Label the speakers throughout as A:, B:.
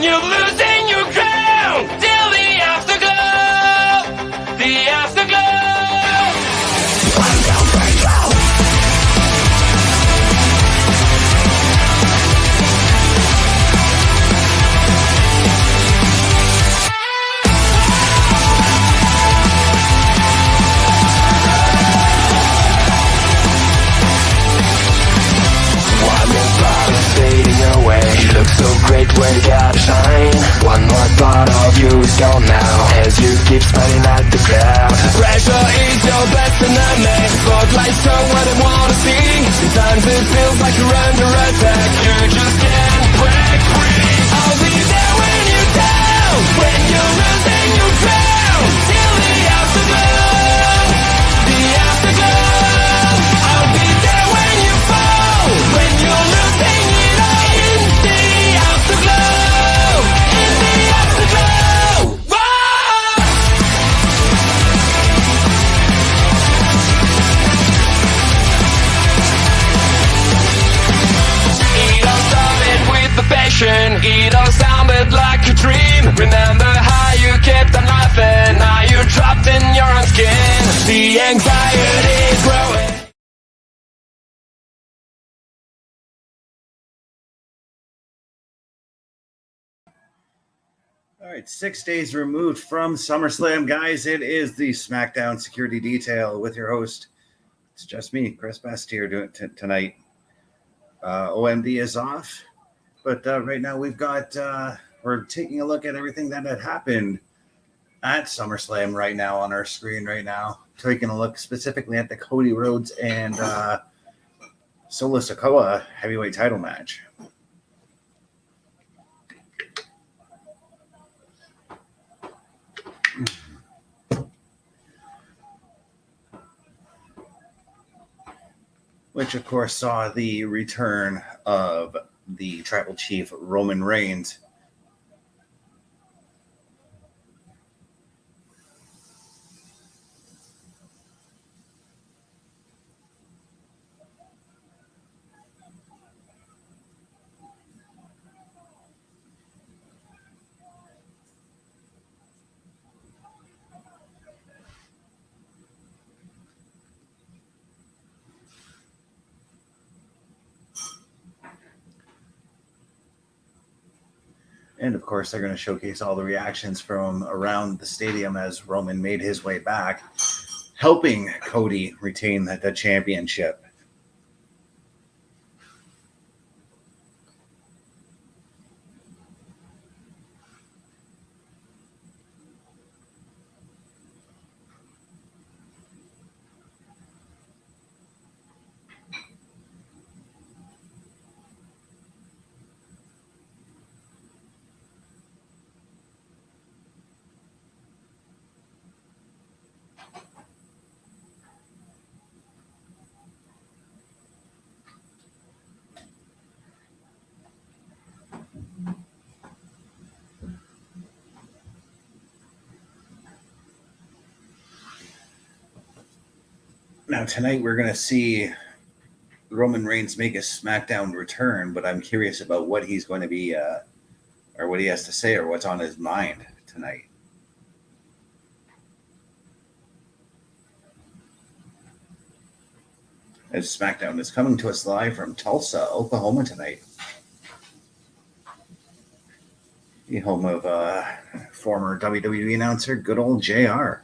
A: you're losing your crown till the afterglow, the afterglow. Fading away, you look so great when you gotta shine. One more part of you is gone now, as you keep smiling at the crowd. Pressure is your best enemy, spotlights show what I wanna see. Sometimes it feels like you're under attack, you just can't break free. I'll be there when you're down, when you're losing your crown, till the afterglow, the afterglow. I'll be there when you fall, when you're losing it all, in the afterglow, in the afterglow. It all started with the passion, it all sounded like a dream. Remember how you kept on laughing, now you're trapped in your own skin. The anxiety is growing.
B: All right, 6 days removed from SummerSlam, guys. It is the Smackdown Security Detail with your host. It's just me, Chris Best, here doing it tonight. OMD is off, but right now we're taking a look at everything that had happened at SummerSlam right now on our screen right now. Taking a look specifically at the Cody Rhodes and Solo Sikoa heavyweight title match. Which, of course, saw the return of the Tribal Chief Roman Reigns. And, of course, they're going to showcase all the reactions from around the stadium as Roman made his way back, helping Cody retain the championship. Now, tonight we're going to see Roman Reigns make a SmackDown return, but I'm curious about what he's going to be, or what he has to say, or what's on his mind tonight. As SmackDown is coming to us live from Tulsa, Oklahoma tonight. The home of former WWE announcer, good old JR.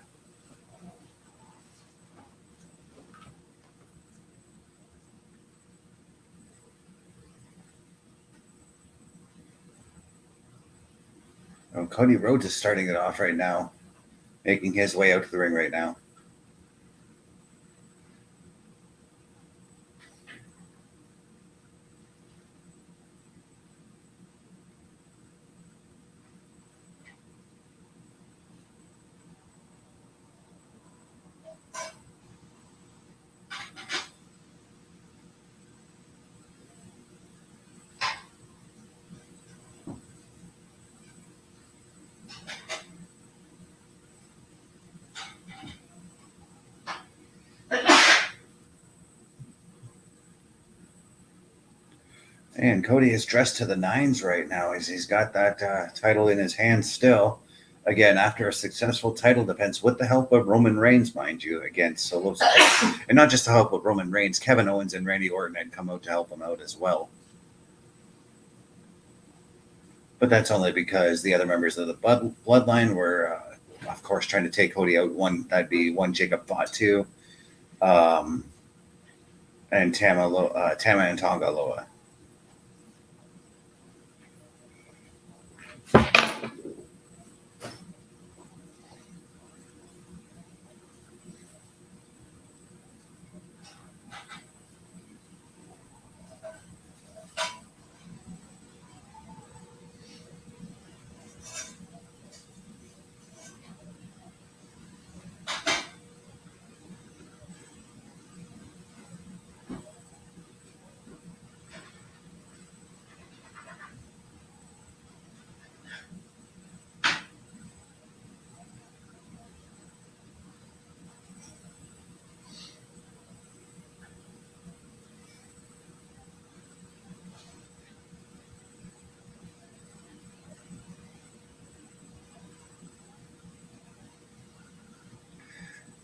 B: Cody Rhodes is starting it off right now, making his way out to the ring right now. And Cody is dressed to the nines right now. He's got that title in his hand still. Again, after a successful title defense with the help of Roman Reigns, mind you, against Solo Sikoa. And not just the help of Roman Reigns, Kevin Owens and Randy Orton had come out to help him out as well. But that's only because the other members of the bloodline were, of course, trying to take Cody out. That'd be one Jacob Fatu, and Tama and Tonga Loa.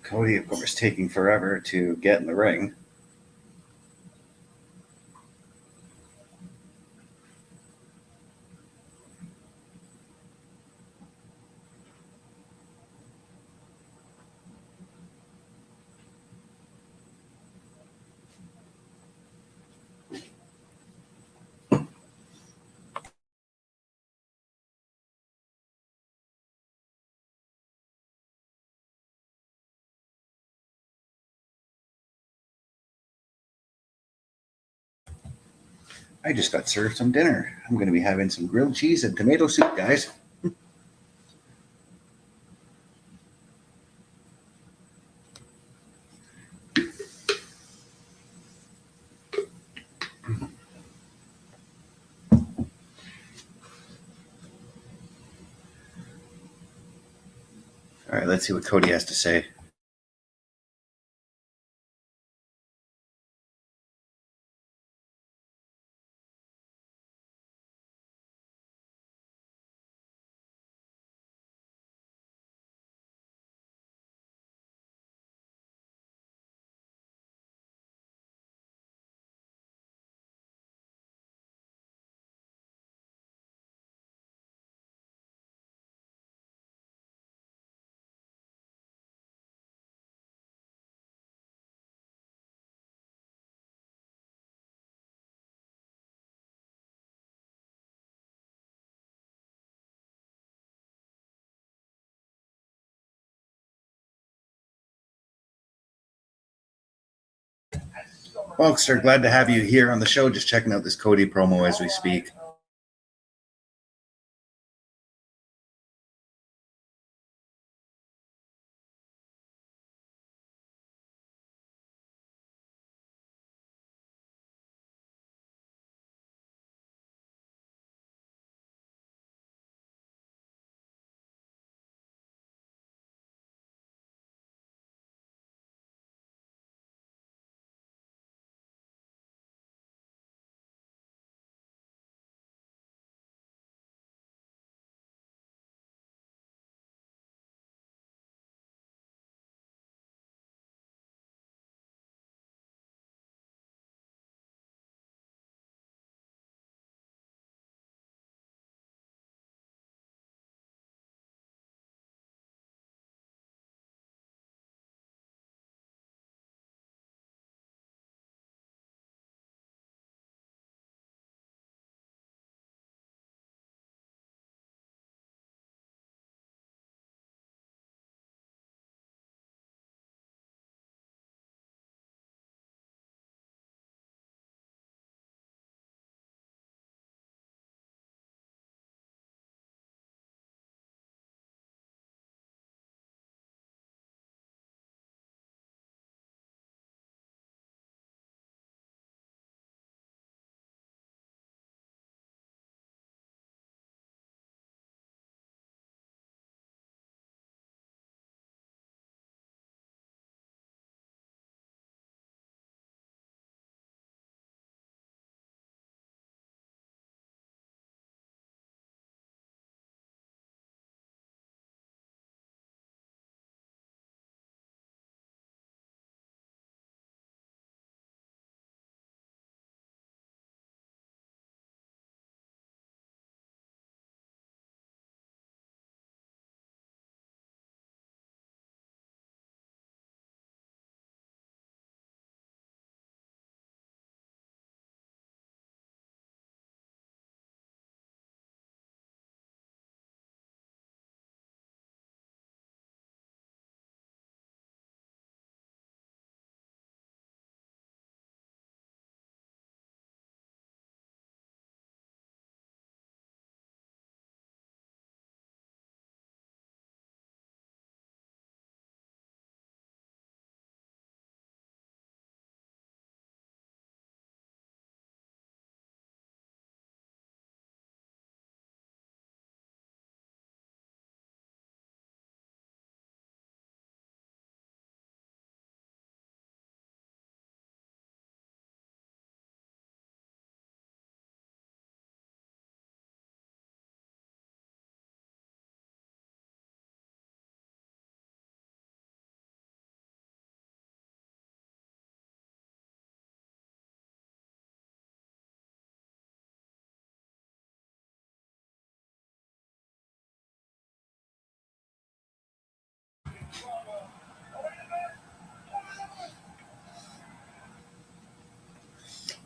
B: Cody, of course, taking forever to get in the ring. I just got served some dinner. I'm going to be having some grilled cheese and tomato soup, guys. All right, let's see what Cody has to say. Well, sir, glad to have you here on the show. Just checking out this Cody promo as we speak.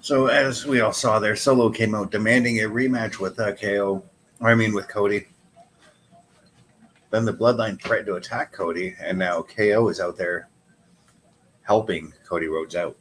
B: So as we all saw there, Solo came out demanding a rematch with with Cody. Then the Bloodline threatened to attack Cody, and now KO is out there helping Cody Rhodes out.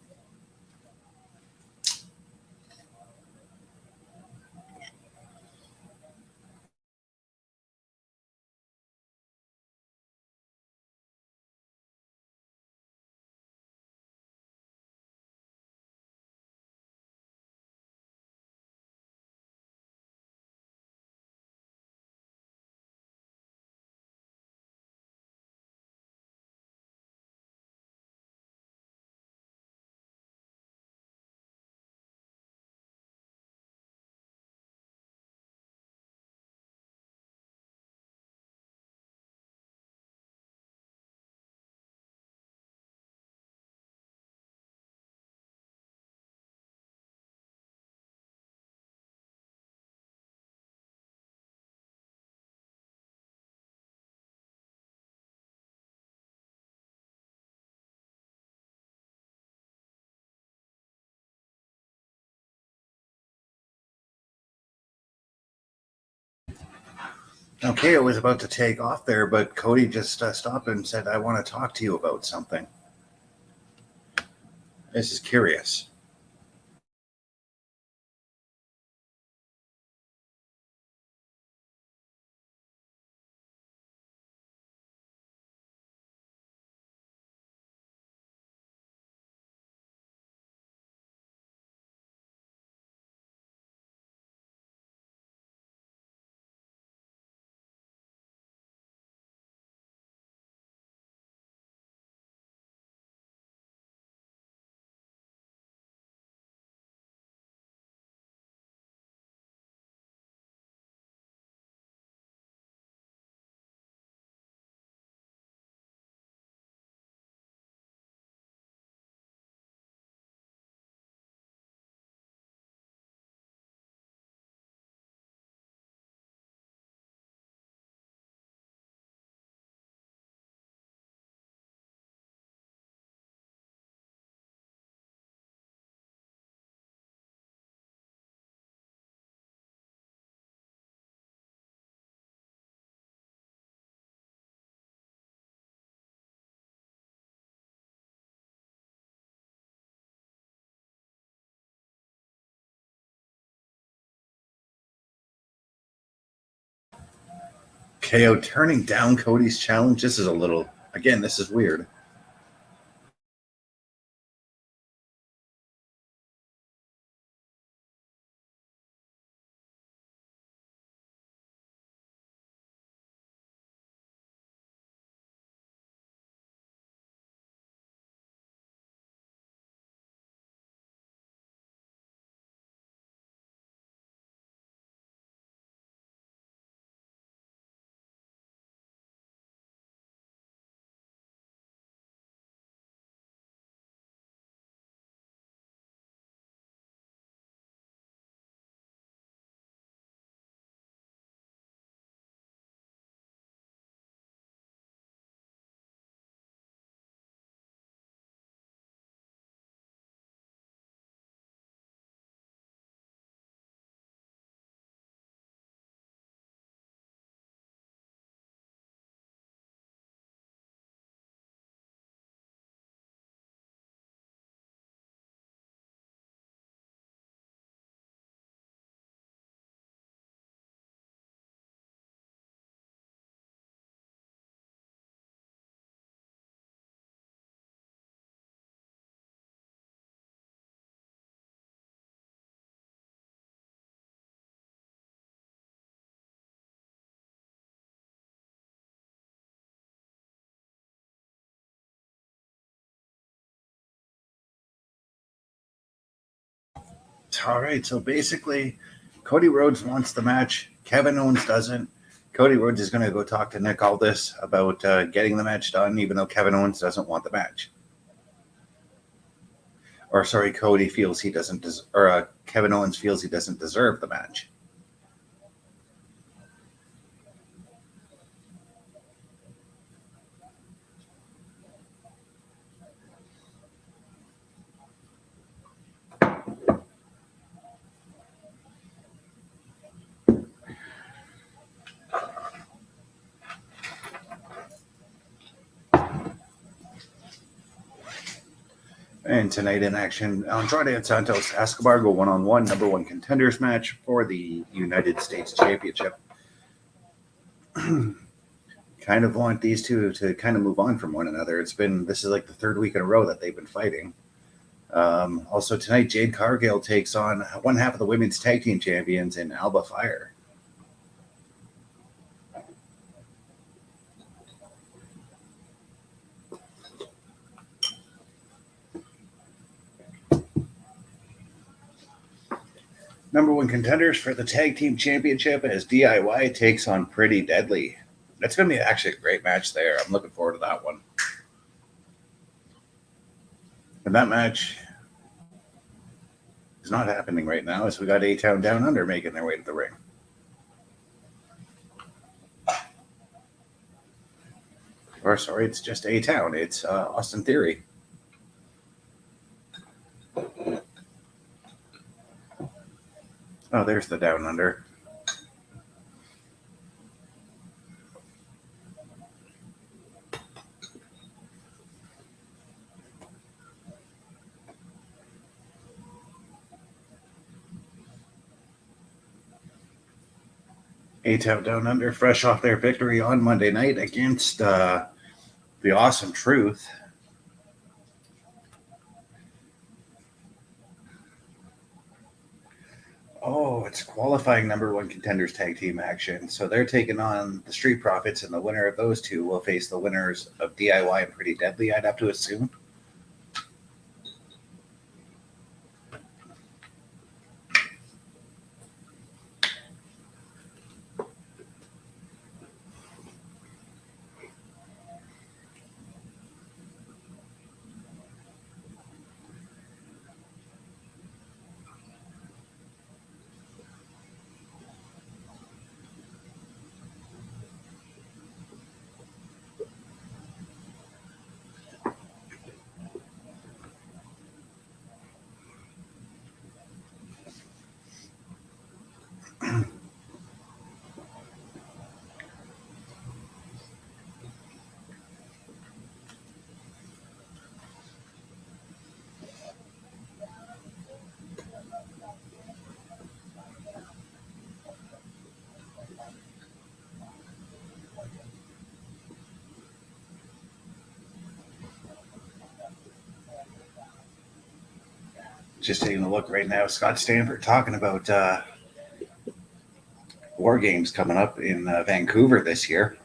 B: Now KO was about to take off there, but Cody just stopped and said, "I want to talk to you about something." This is curious. KO turning down Cody's challenge. This is this is weird. All right, so basically, Cody Rhodes wants the match. Kevin Owens doesn't. Cody Rhodes is going to go talk to Nick Aldis about getting the match done, even though Kevin Owens doesn't want the match. Or sorry, Cody feels he doesn't, Kevin Owens feels he doesn't deserve the match. And tonight in action, Andrade and Santos Escobar go one-on-one, number one contenders match for the United States Championship. Kind of want these two to kind of move on from one another. This is like the third week in a row that they've been fighting. Also tonight, Jade Cargill takes on one half of the women's tag team champions in Alba Fyre. Number one contenders for the tag team championship as DIY takes on Pretty Deadly. That's going to be actually a great match there. I'm looking forward to that one. And that match is not happening right now as we got A-Town Down Under making their way to the ring. Or sorry, it's just A-Town. It's Austin Theory. Oh, there's the Down Under. A-Town Down Under, fresh off their victory on Monday night against the Awesome Truth. Oh, it's qualifying number one contenders tag team action. So they're taking on the Street Profits, and the winner of those two will face the winners of DIY and Pretty Deadly, I'd have to assume. Just taking a look right now, Scott Stanford talking about War Games coming up in Vancouver this year.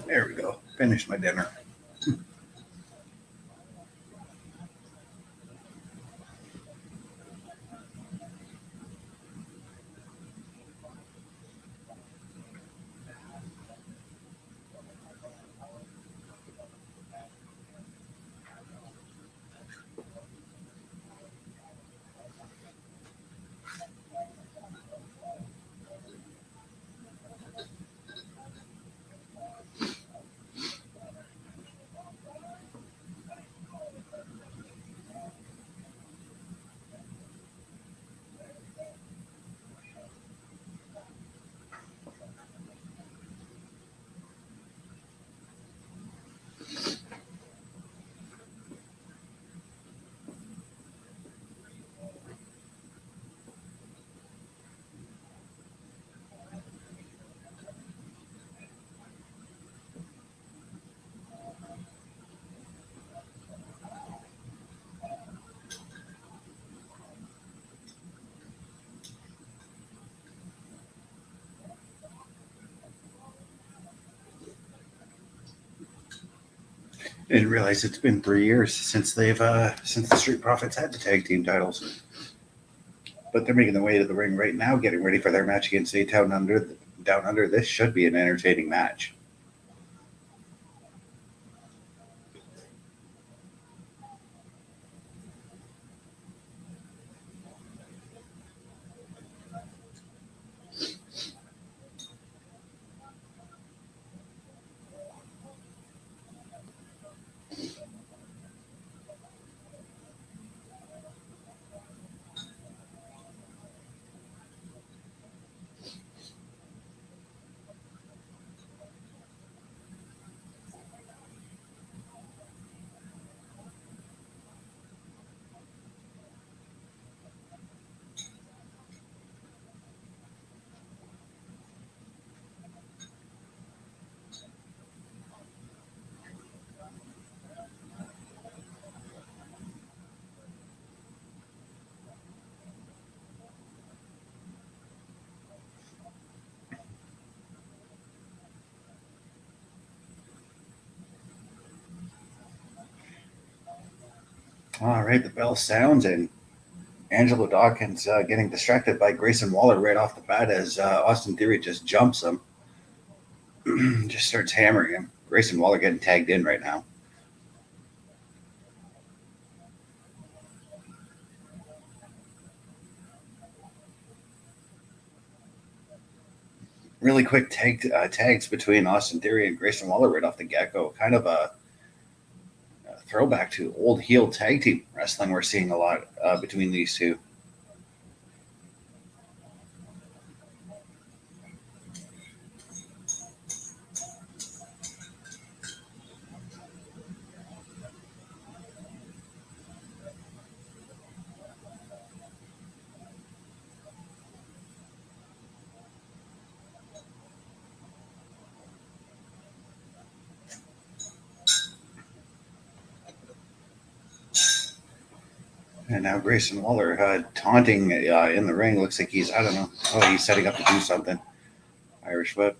B: There we go. Finished my dinner. Didn't realize it's been 3 years since since the Street Profits had the tag team titles. But they're making their way to the ring right now, getting ready for their match against Down Under. This should be an entertaining match. All right, the bell sounds, and Angelo Dawkins getting distracted by Grayson Waller right off the bat as Austin Theory just jumps him. Just starts hammering him. Grayson Waller getting tagged in right now. Really quick tags between Austin Theory and Grayson Waller right off the get-go. Kind of a throwback to old heel tag team wrestling we're seeing a lot between these two. And now Grayson Waller taunting in the ring. Looks like he's, I don't know. Oh, he's setting up to do something. Irish whip.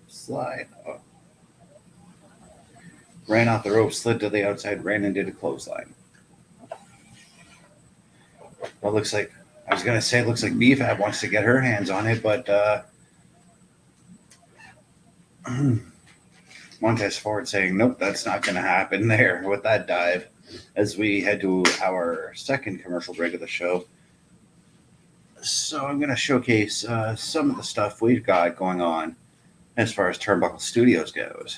B: Slide. Oh. Ran off the rope, slid to the outside, ran and did a clothesline. Well, looks like, I was going to say, it looks like BFAB wants to get her hands on it, but Montez Ford saying, nope, that's not going to happen there with that dive. As we head to our second commercial break of the show. So I'm going to showcase some of the stuff we've got going on as far as Turnbuckle Studios goes.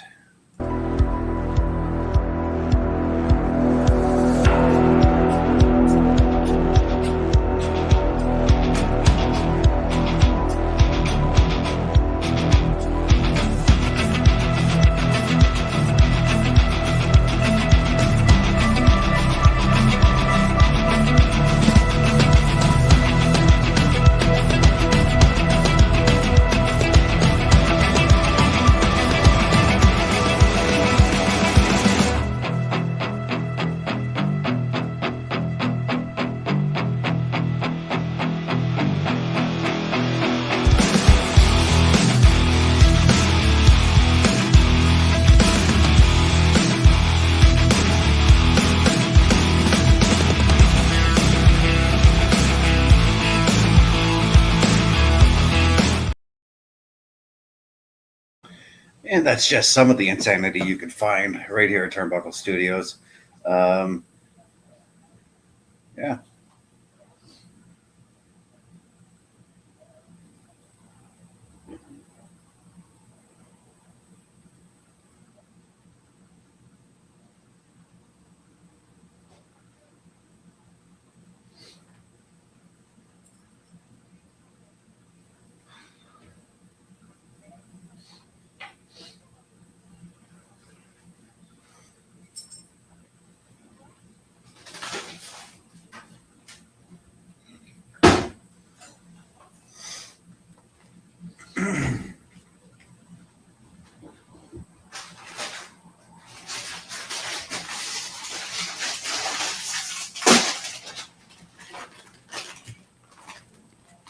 B: And that's just some of the insanity you could find right here at Turnbuckle Studios. Yeah.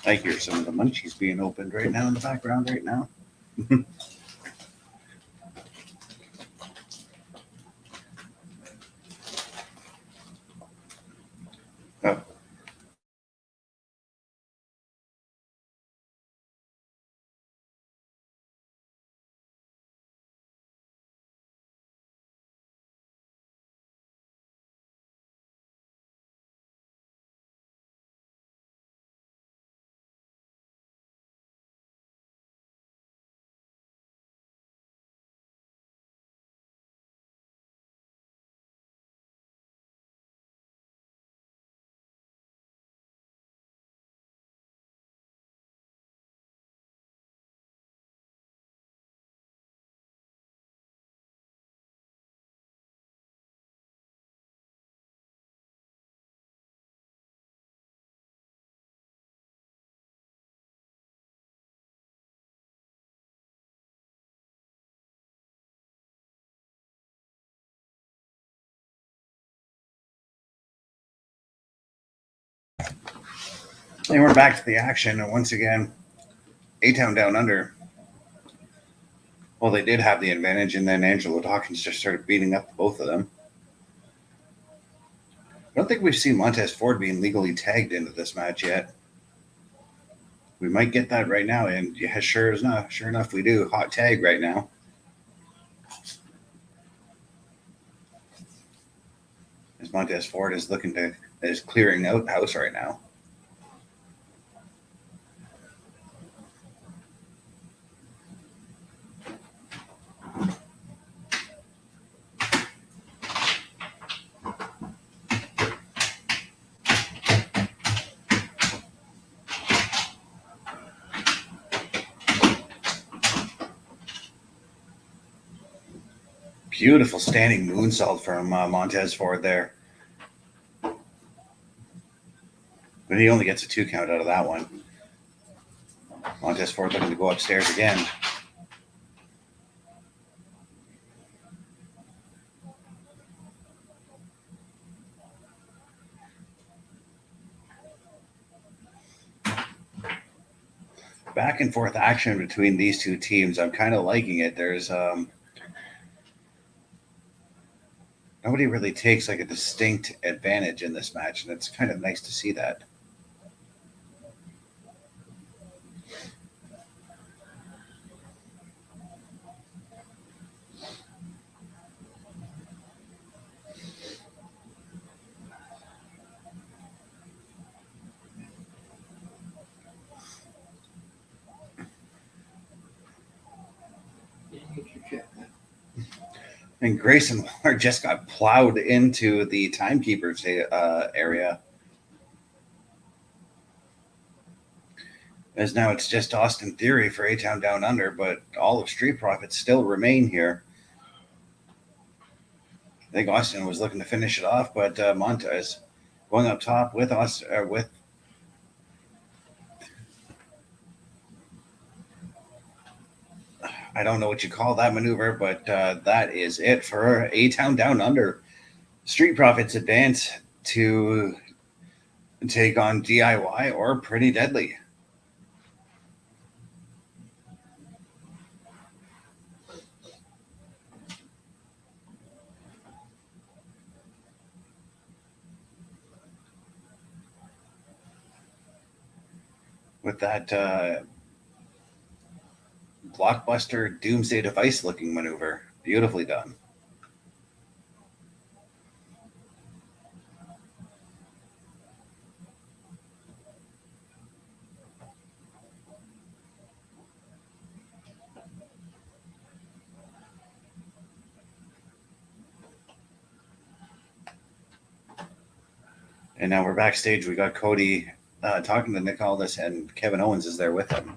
B: I hear some of the munchies being opened right now in the background right now. Oh. And we're back to the action. And once again, A-Town Down Under. Well, they did have the advantage, and then Angelo Dawkins just started beating up both of them. I don't think we've seen Montez Ford being legally tagged into this match yet. We might get that right now, and yeah, sure enough, we do. Hot tag right now. As Montez Ford is clearing out house right now. Beautiful standing moonsault from Montez Ford there. But he only gets a 2 count out of that one. Montez Ford looking to go upstairs again. Back and forth action between these two teams. I'm kind of liking it. There's nobody really takes like a distinct advantage in this match, and it's kind of nice to see that. And Grayson Waller just got plowed into the timekeeper's area. As now it's just Austin Theory for A-Town Down Under, but all of Street Profits still remain here. I think Austin was looking to finish it off, but Montez going up top with Austin, with I don't know what you call that maneuver, but that is it for A-Town Down Under. Street Profits advance to take on DIY or Pretty Deadly. With that blockbuster doomsday device looking maneuver. Beautifully done. And now we're backstage. We got Cody talking to Nick Aldis, and Kevin Owens is there with him.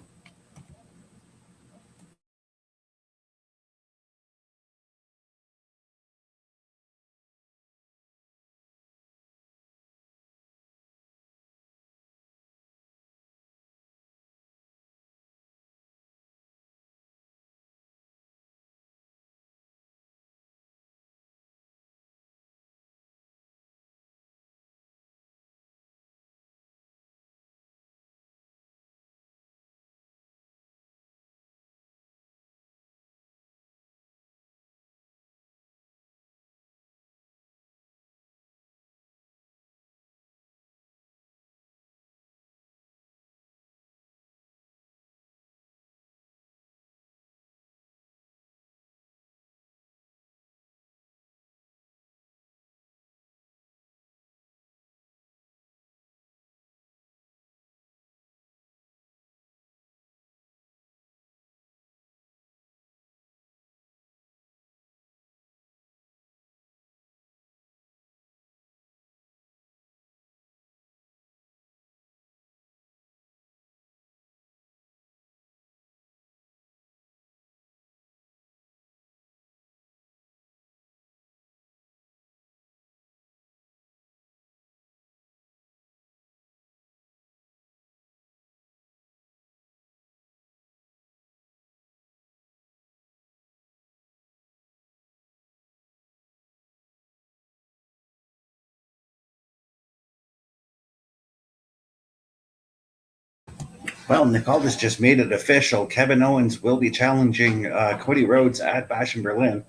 B: Well, Nick Aldis just made it official. Kevin Owens will be challenging Cody Rhodes at Bash in Berlin.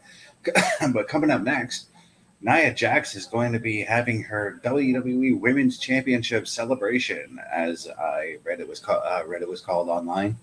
B: But coming up next, Nia Jax is going to be having her WWE Women's Championship celebration, as I read it was called online.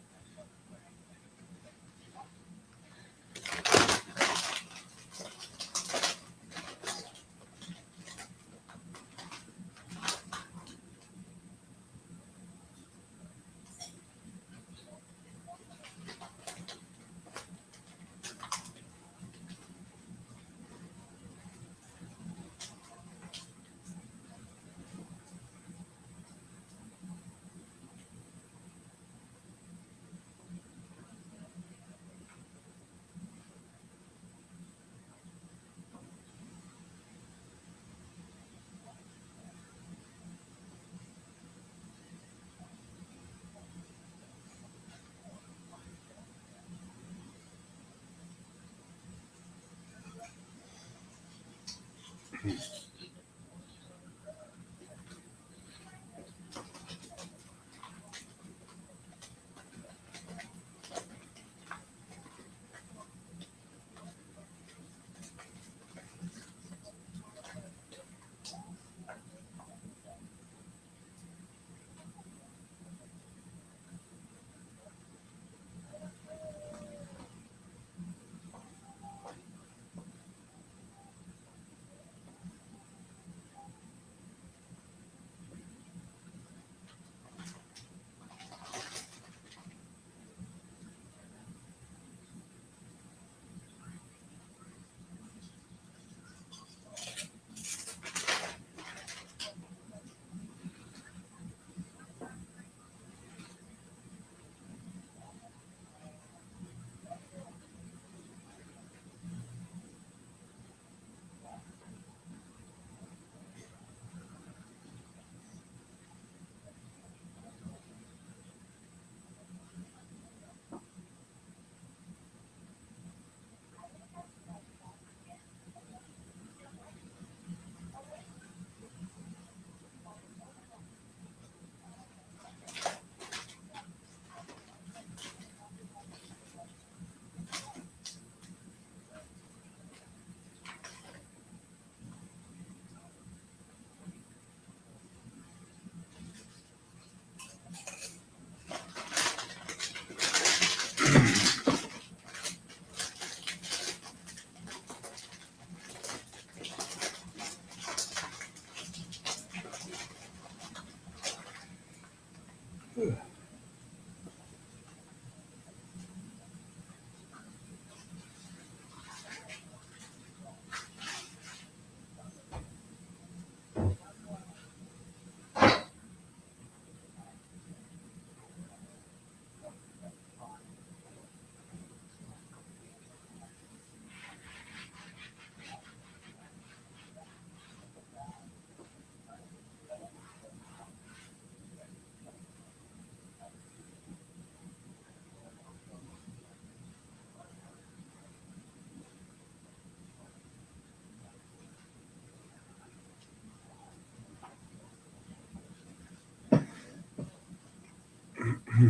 B: All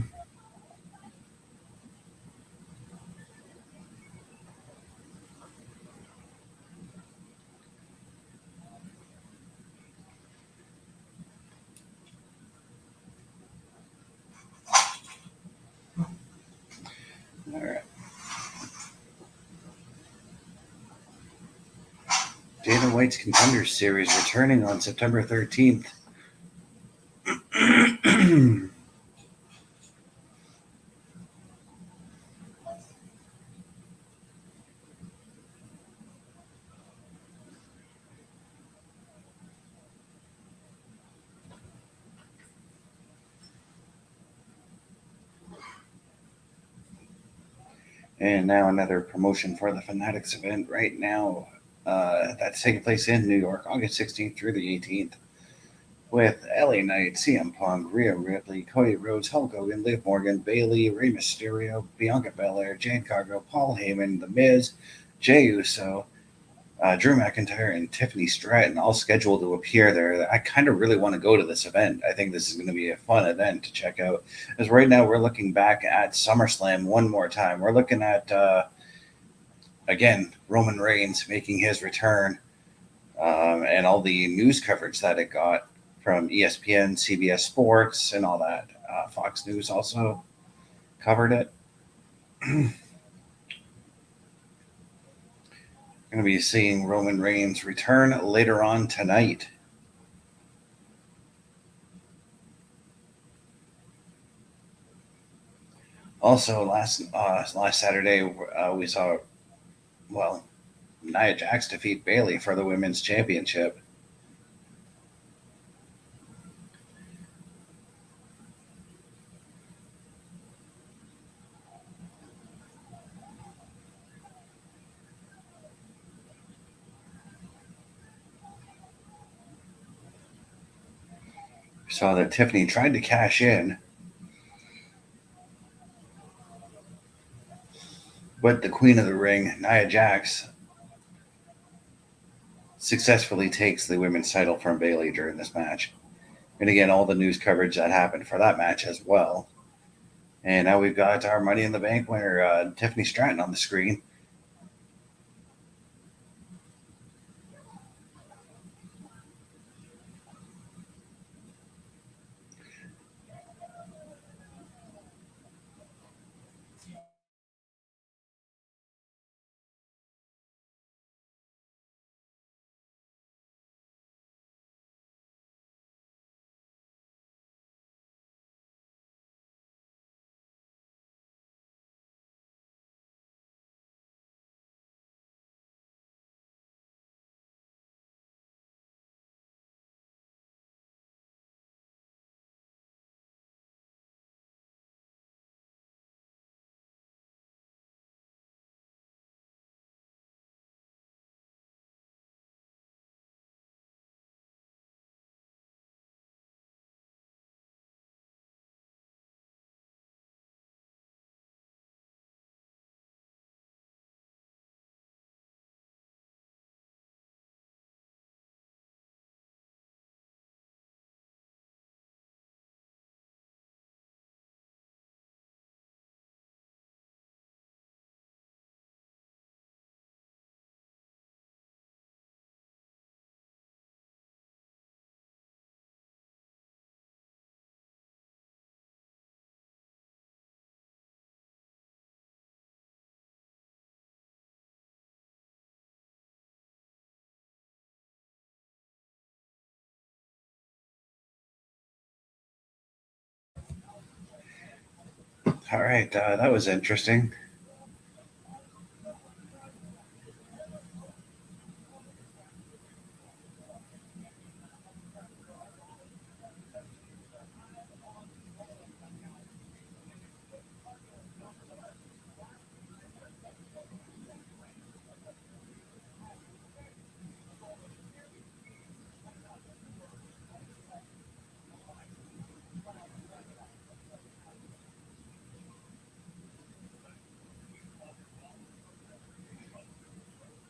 B: right. Dana White's Contenders series returning on September 13th. And now another promotion for the Fanatics event right now. That's taking place in New York, August 16th through the 18th. With LA Knight, CM Punk, Rhea Ripley, Cody Rhodes, Hulk Hogan, Liv Morgan, Bayley, Rey Mysterio, Bianca Belair, Jade Cargill, Paul Heyman, The Miz, Jey Uso, Drew McIntyre, and Tiffany Stratton all scheduled to appear there. I kind of really want to go to this event. I think this is going to be a fun event to check out. As right now we're looking back at SummerSlam one more time. We're looking at, again, Roman Reigns making his return and all the news coverage that it got from ESPN, CBS Sports, and all that. Fox News also covered it. Going to be seeing Roman Reigns return later on tonight. Also, last Saturday, we saw, Nia Jax defeat Bayley for the women's championship. We saw that Tiffany tried to cash in, but the Queen of the Ring, Nia Jax, successfully takes the women's title from Bayley during this match. And again, all the news coverage that happened for that match as well. And now we've got our Money in the Bank winner, Tiffany Stratton, on the screen. All right, that was interesting.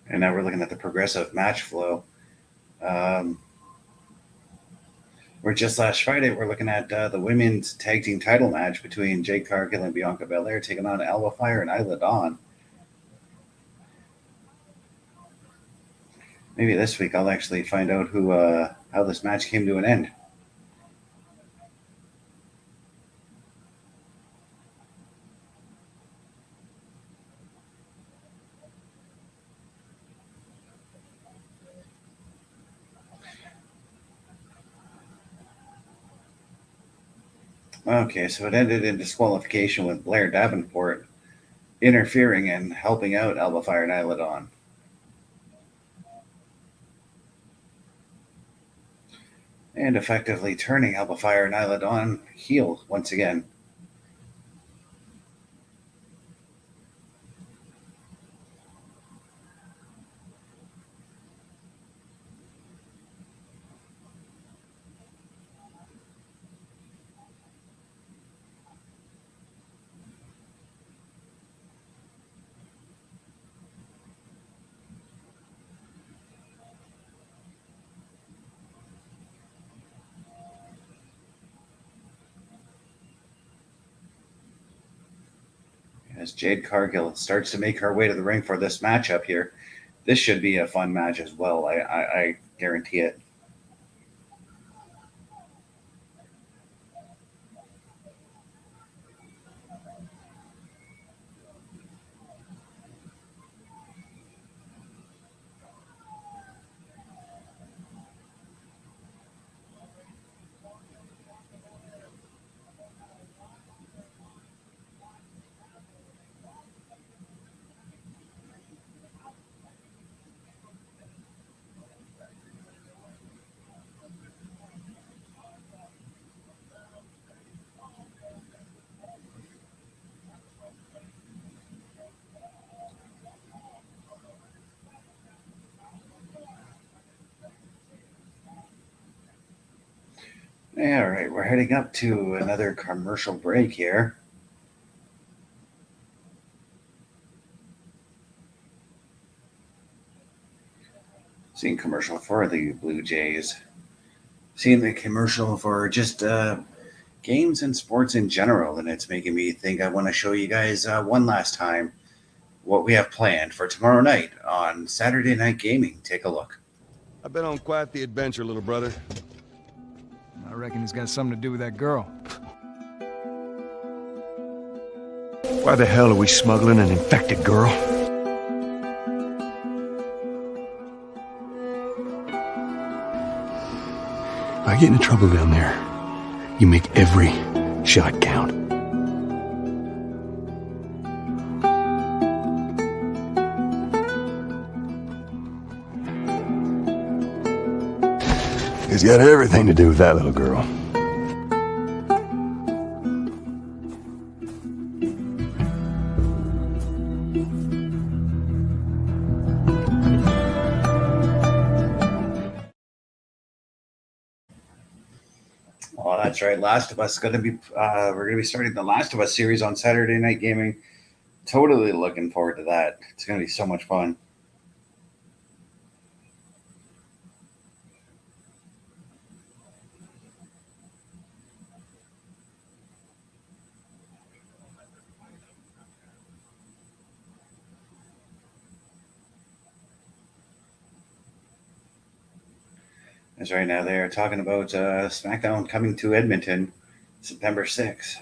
B: And now we're looking at the progressive match flow. We're We're just last Friday, we're looking at the women's tag team title match between Jade Cargill and Bianca Belair taking on Alba Fyre and Isla Dawn. Maybe this week I'll actually find out how this match came to an end. Okay, so it ended in disqualification with Blair Davenport interfering and helping out Alba Fyre and Isla Dawn. And effectively turning Alba Fyre and Isla Dawn heel once again. As Jade Cargill starts to make her way to the ring for this matchup here. This should be a fun match as well. I guarantee it. All right, we're heading up to another commercial break here. Seeing commercial for the Blue Jays. Seeing the commercial for just games and sports in general, and it's making me think I want to show you guys one last time what we have planned for tomorrow night on Saturday Night Gaming. Take a look.
C: I've been on quite the adventure, little brother.
D: I reckon it's got something to do with that girl.
E: Why the hell are we smuggling an infected girl? If I get into trouble down there, you make every shot count. It's got everything to do with that little girl.
B: Oh, that's right. Last of Us is going to be. We're going to be starting the Last of Us series on Saturday Night Gaming. Totally looking forward to that. It's going to be so much fun. As right now they are talking about Smackdown coming to Edmonton September 6th.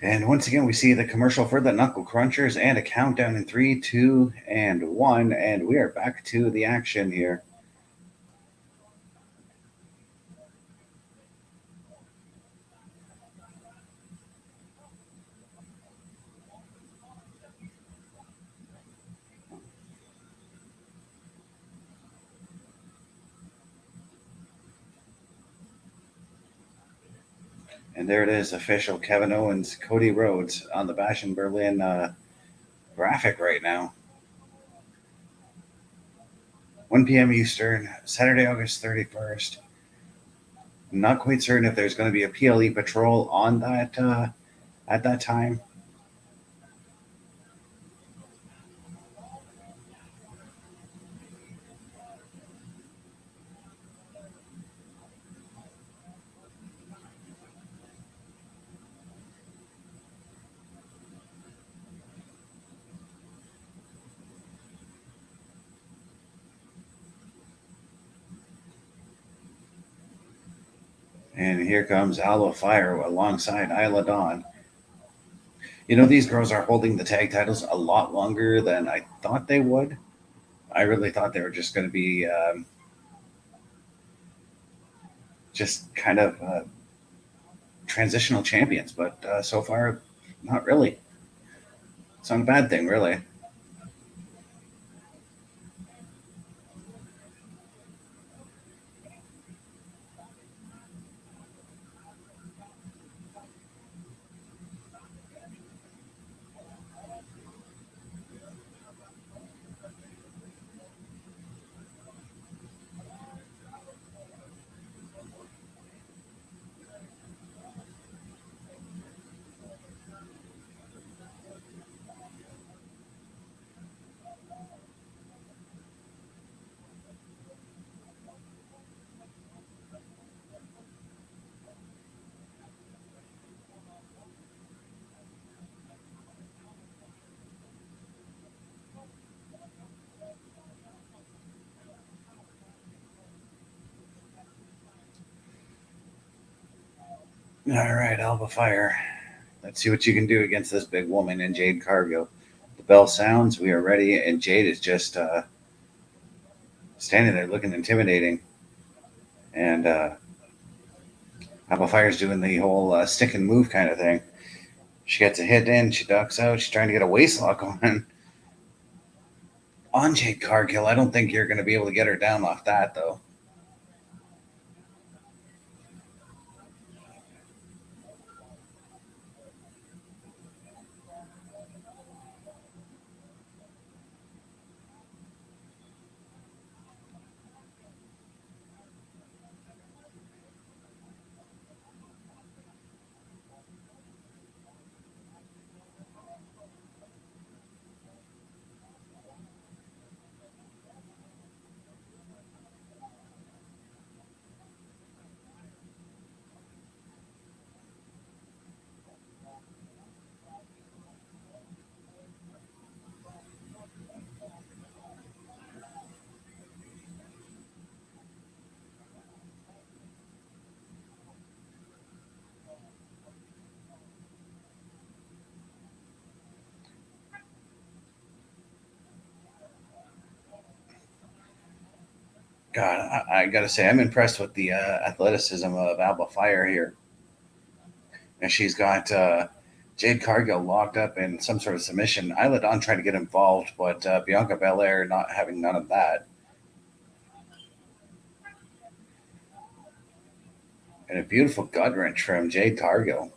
B: And once again, we see the commercial for the Knuckle Crunchers and a countdown in 3, 2, and 1. And we are back to the action here. And there it is, official Kevin Owens, Cody Rhodes on the Bash in Berlin graphic right now. 1 p.m. Eastern, Saturday, August 31st. I'm not quite certain if there's going to be a PLE patrol on that at that time. And here comes Alba Fyre alongside Isla Dawn. You know, these girls are holding the tag titles a lot longer than I thought they would. I really thought they were just going to be just kind of transitional champions, but so far, not really. It's not a bad thing, really. All right, Alba Fyre. Let's see what you can do against this big woman in Jade Cargill. The bell sounds. We are ready, and Jade is just standing there looking intimidating. And Alba Fyre's doing the whole stick and move kind of thing. She gets a hit in. She ducks out. She's trying to get a waist lock on Jade Cargill. I don't think you're going to be able to get her down off that, though. God, I got to say, I'm impressed with the athleticism of Alba Fyre here. And she's got Jade Cargill locked up in some sort of submission. Isla Dawn trying to get involved, but Bianca Belair not having none of that. And a beautiful gut wrench from Jade Cargill.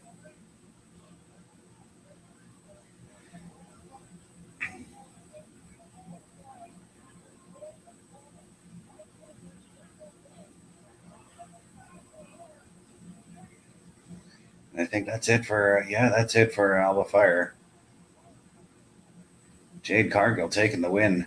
B: And I think that's it for Alba Fyre. Jade Cargill taking the win.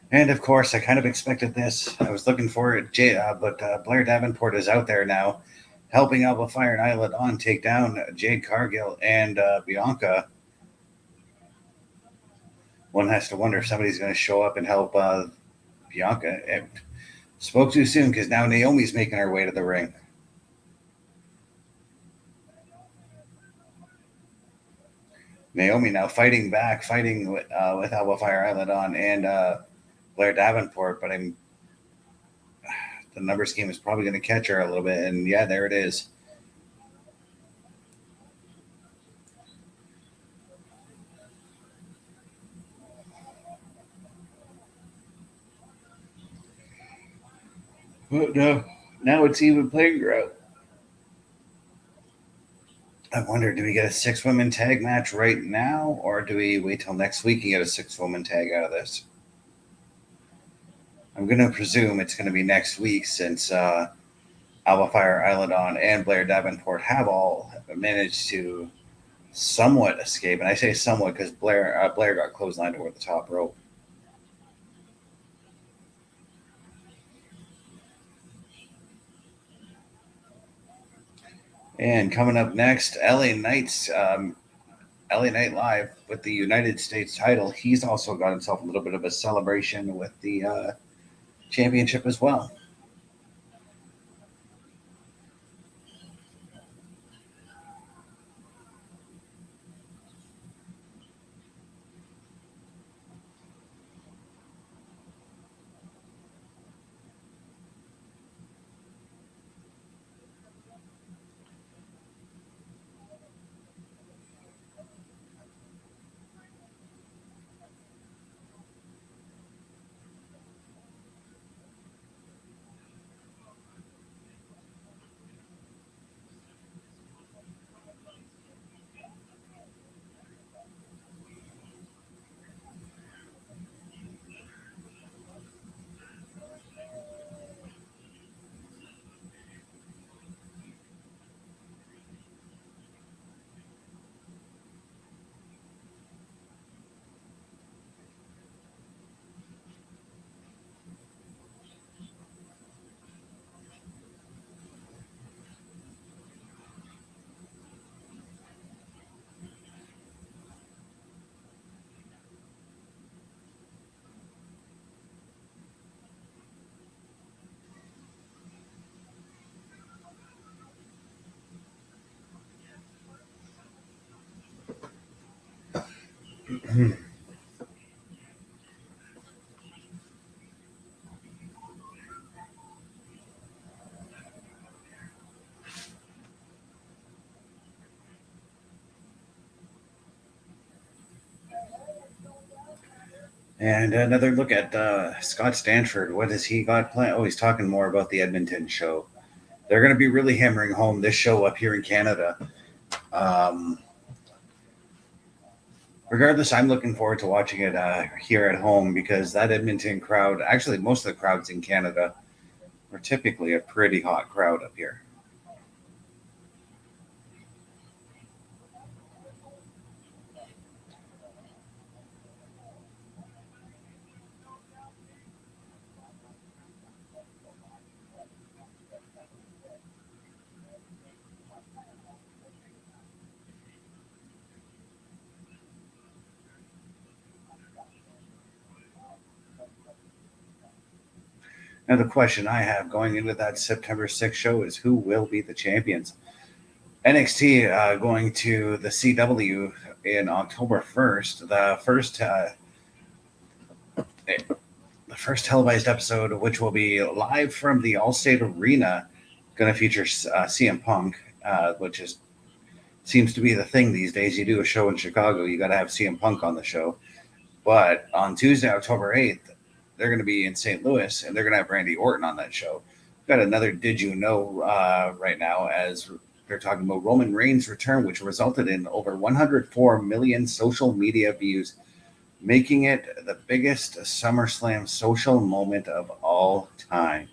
B: And of course, I kind of expected this. I was looking for it, but Blair Davenport is out there now, helping Alba Fyre and Isla Dawn take down Jade Cargill and Bianca. One has to wonder if somebody's going to show up and help Bianca. It spoke too soon because now Naomi's making her way to the ring. Naomi now fighting back, fighting with Alba Fyre, Isla Dawn, and Blair Davenport. But the number scheme is probably going to catch her a little bit. And yeah, there it is. But no, now it's even playing ground. I wonder, do we get a 6-woman tag match right now, or do we wait till next week and get a 6-woman tag out of this? I'm going to presume it's going to be next week, since Alba Fyre, Islandon, and Blair Davenport have all managed to somewhat escape. And I say somewhat because Blair got clotheslined over the top rope. And coming up next, LA Knight Live with the United States title. He's also got himself a little bit of a celebration with the championship as well. And another look at Scott Stanford. What has he got planned? Oh, he's talking more about the Edmonton show. They're going to be really hammering home this show up here in Canada. Regardless, I'm looking forward to watching it here at home, because that Edmonton crowd, actually most of the crowds in Canada, are typically a pretty hot crowd up here. Now, the question I have going into that September 6th show is, who will be the champions? NXT going to the CW in October 1st. The first televised episode, which will be live from the Allstate Arena, going to feature CM Punk, which seems to be the thing these days. You do a show in Chicago, you got to have CM Punk on the show. But on Tuesday, October 8th, they're going to be in St. Louis, and they're going to have Randy Orton on that show. We've got another Did You Know right now, as they're talking about Roman Reigns' return, which resulted in over 104 million social media views, making it the biggest SummerSlam social moment of all time.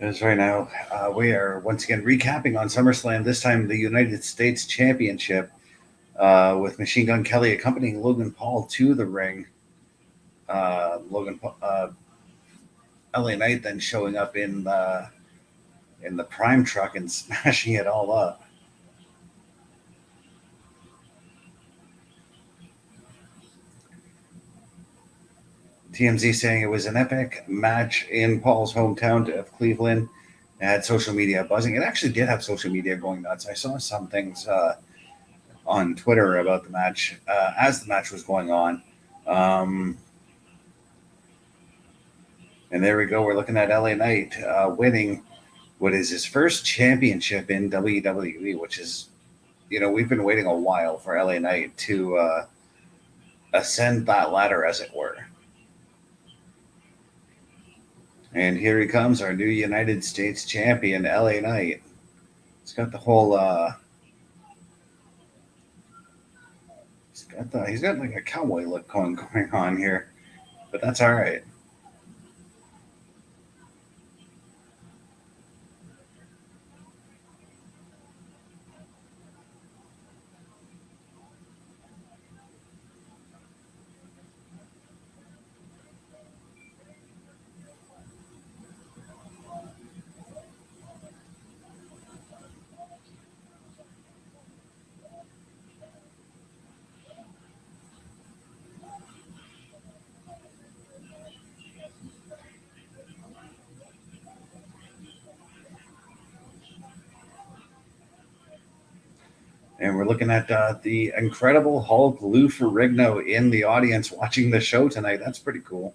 B: As right now, we are once again recapping on SummerSlam, this time the United States Championship, with Machine Gun Kelly accompanying Logan Paul to the ring. LA Knight then showing up in the Prime truck and smashing it all up. TMZ saying it was an epic match in Paul's hometown of Cleveland. It had social media buzzing. It actually did have social media going nuts. I saw some things on Twitter about the match as the match was going on. And there we go. We're looking at LA Knight winning what is his first championship in WWE, which is, we've been waiting a while for LA Knight to ascend that ladder, as it were. And here he comes, our new United States champion, LA Knight. He's got the whole he's got like a cowboy look going on here, but that's all right. And we're looking at the Incredible Hulk Lou Ferrigno in the audience watching the show tonight. That's pretty cool.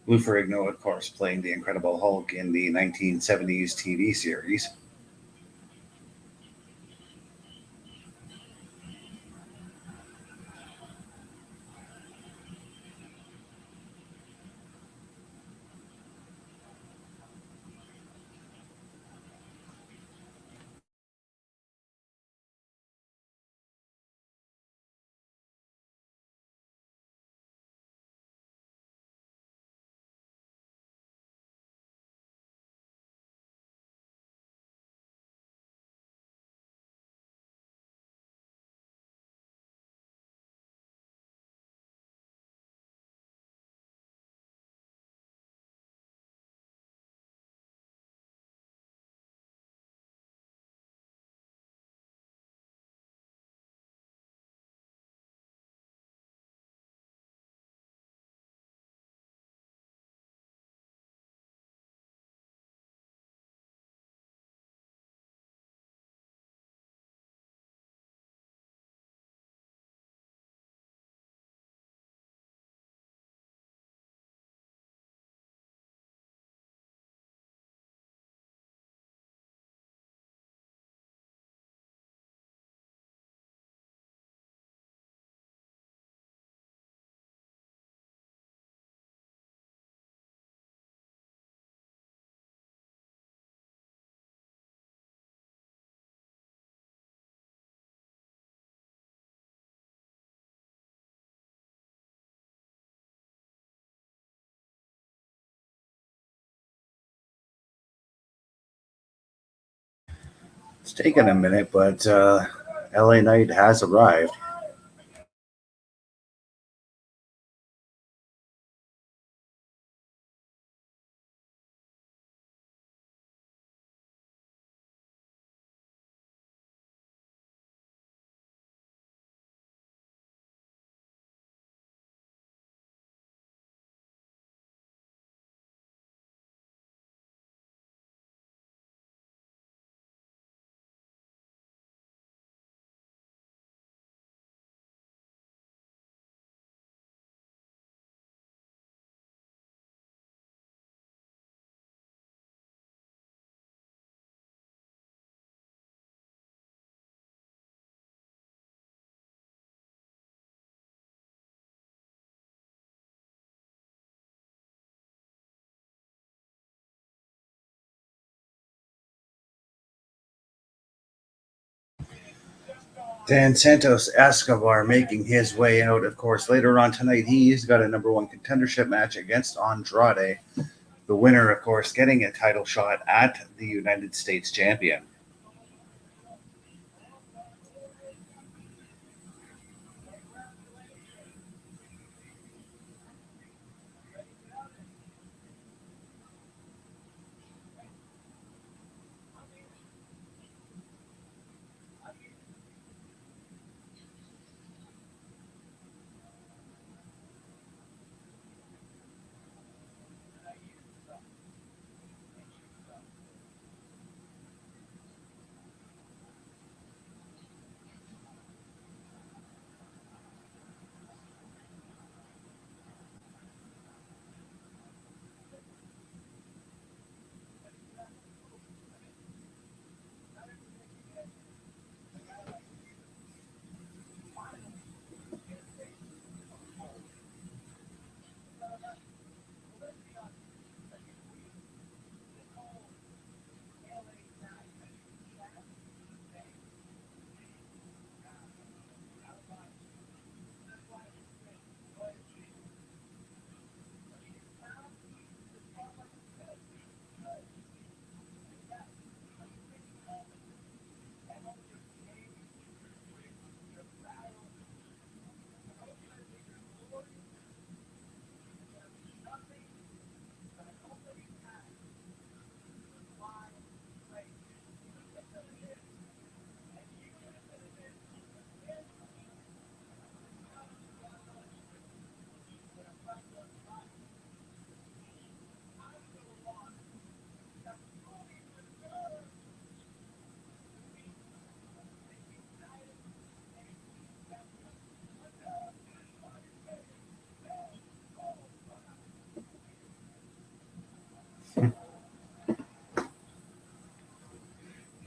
B: Lou Ferrigno, of course, playing the Incredible Hulk in the 1970s TV series. It's taken a minute, but LA Knight has arrived. Dan Santos Escobar making his way out, of course. Later on tonight, he's got a #1 contendership match against Andrade. The winner, of course, getting a title shot at the United States champion.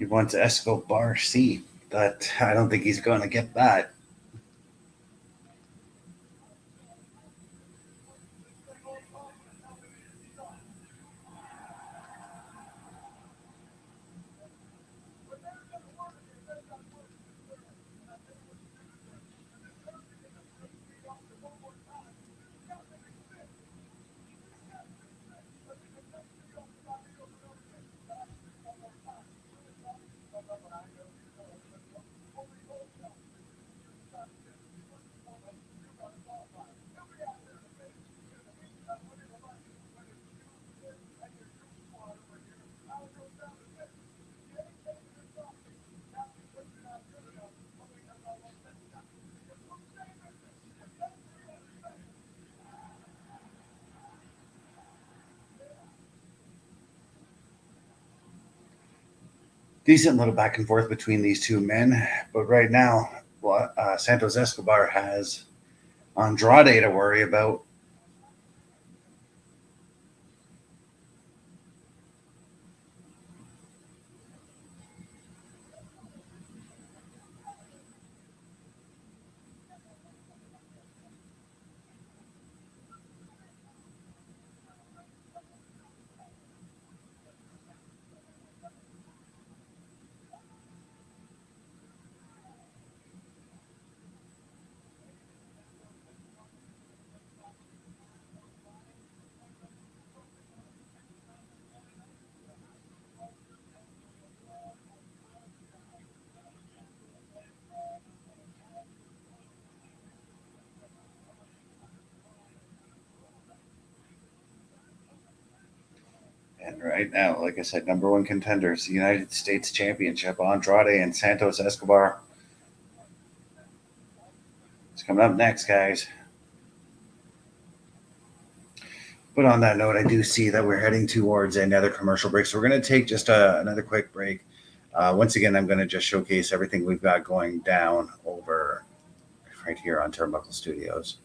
B: He wants Escobar C, but I don't think he's going to get that. Decent little back and forth between these two men, but right now, Santos Escobar has Andrade to worry about. And right now, like I said, number one contenders, the United States Championship, Andrade and Santos Escobar. It's coming up next, guys. But on that note, I do see that we're heading towards another commercial break. So we're going to take just another quick break. Once again, I'm going to just showcase everything we've got going down over right here on Turnbuckle Studios.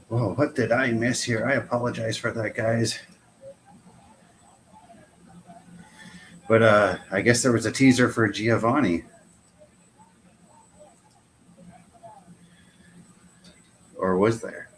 B: Whoa, what did I miss here? I apologize for that, guys. But I guess there was a teaser for Giovanni. Or was there?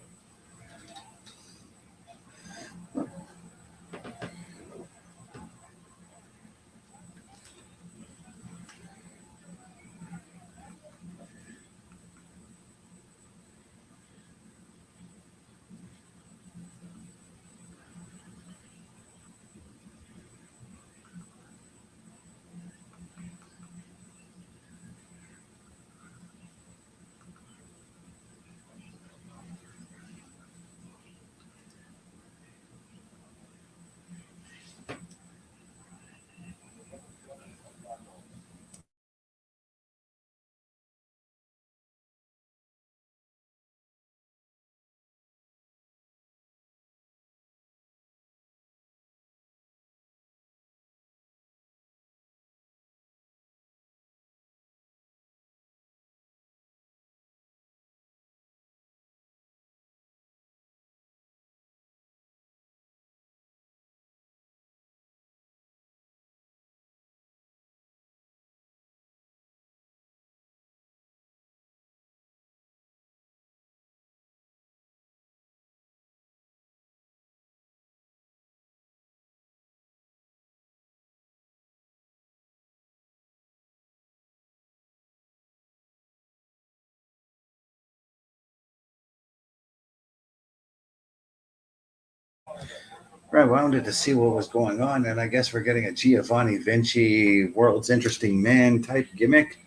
B: Right, I wanted to see what was going on, and I guess we're getting a Giovanni Vinci world's interesting man type gimmick.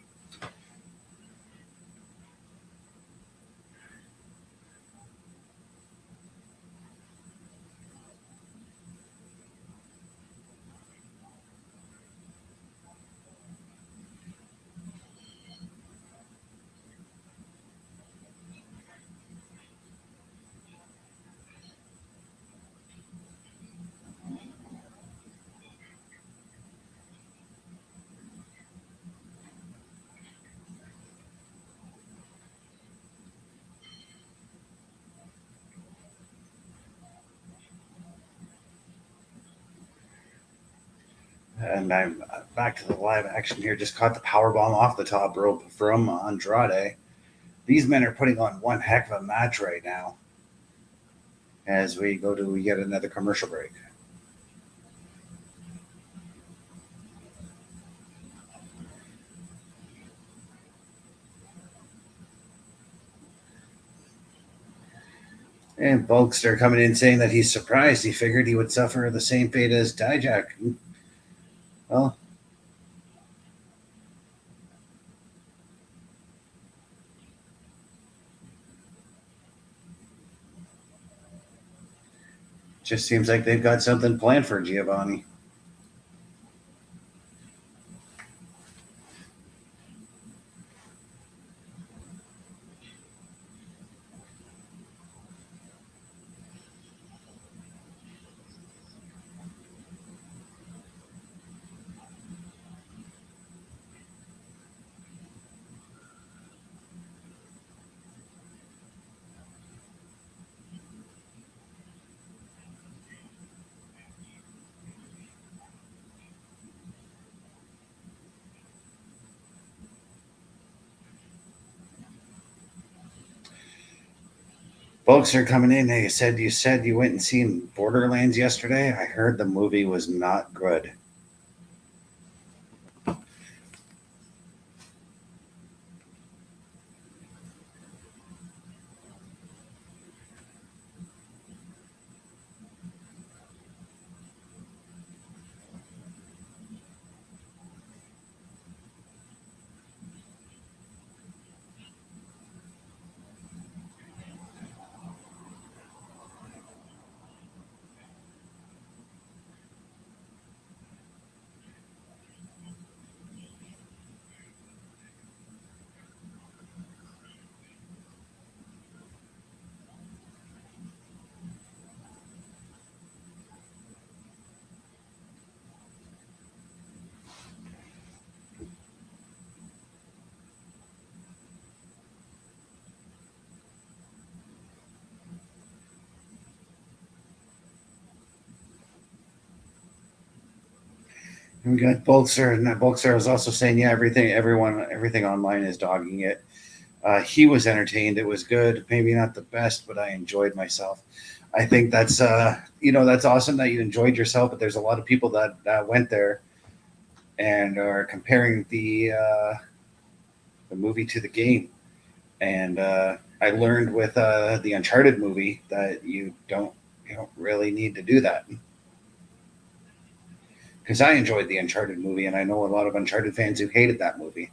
B: And I'm back to the live action here. Just caught the power bomb off the top rope from Andrade. These men are putting on one heck of a match right now as we go to yet another commercial break. And Bulkster coming in saying that he's surprised. He figured he would suffer the same fate as Dijak. Well, just seems like they've got something planned for Giovanni. Folks are coming in. Hey, you said you went and seen Borderlands yesterday. I heard the movie was not good. We got Bulkster, and that Bulkster was also saying, yeah, everything online is dogging it. He was entertained. It was good. Maybe not the best, but I enjoyed myself. I think that's that's awesome that you enjoyed yourself. But there's a lot of people that went there and are comparing the movie to the game. And I learned with the Uncharted movie that you don't really need to do that, because I enjoyed the Uncharted movie, and I know a lot of Uncharted fans who hated that movie.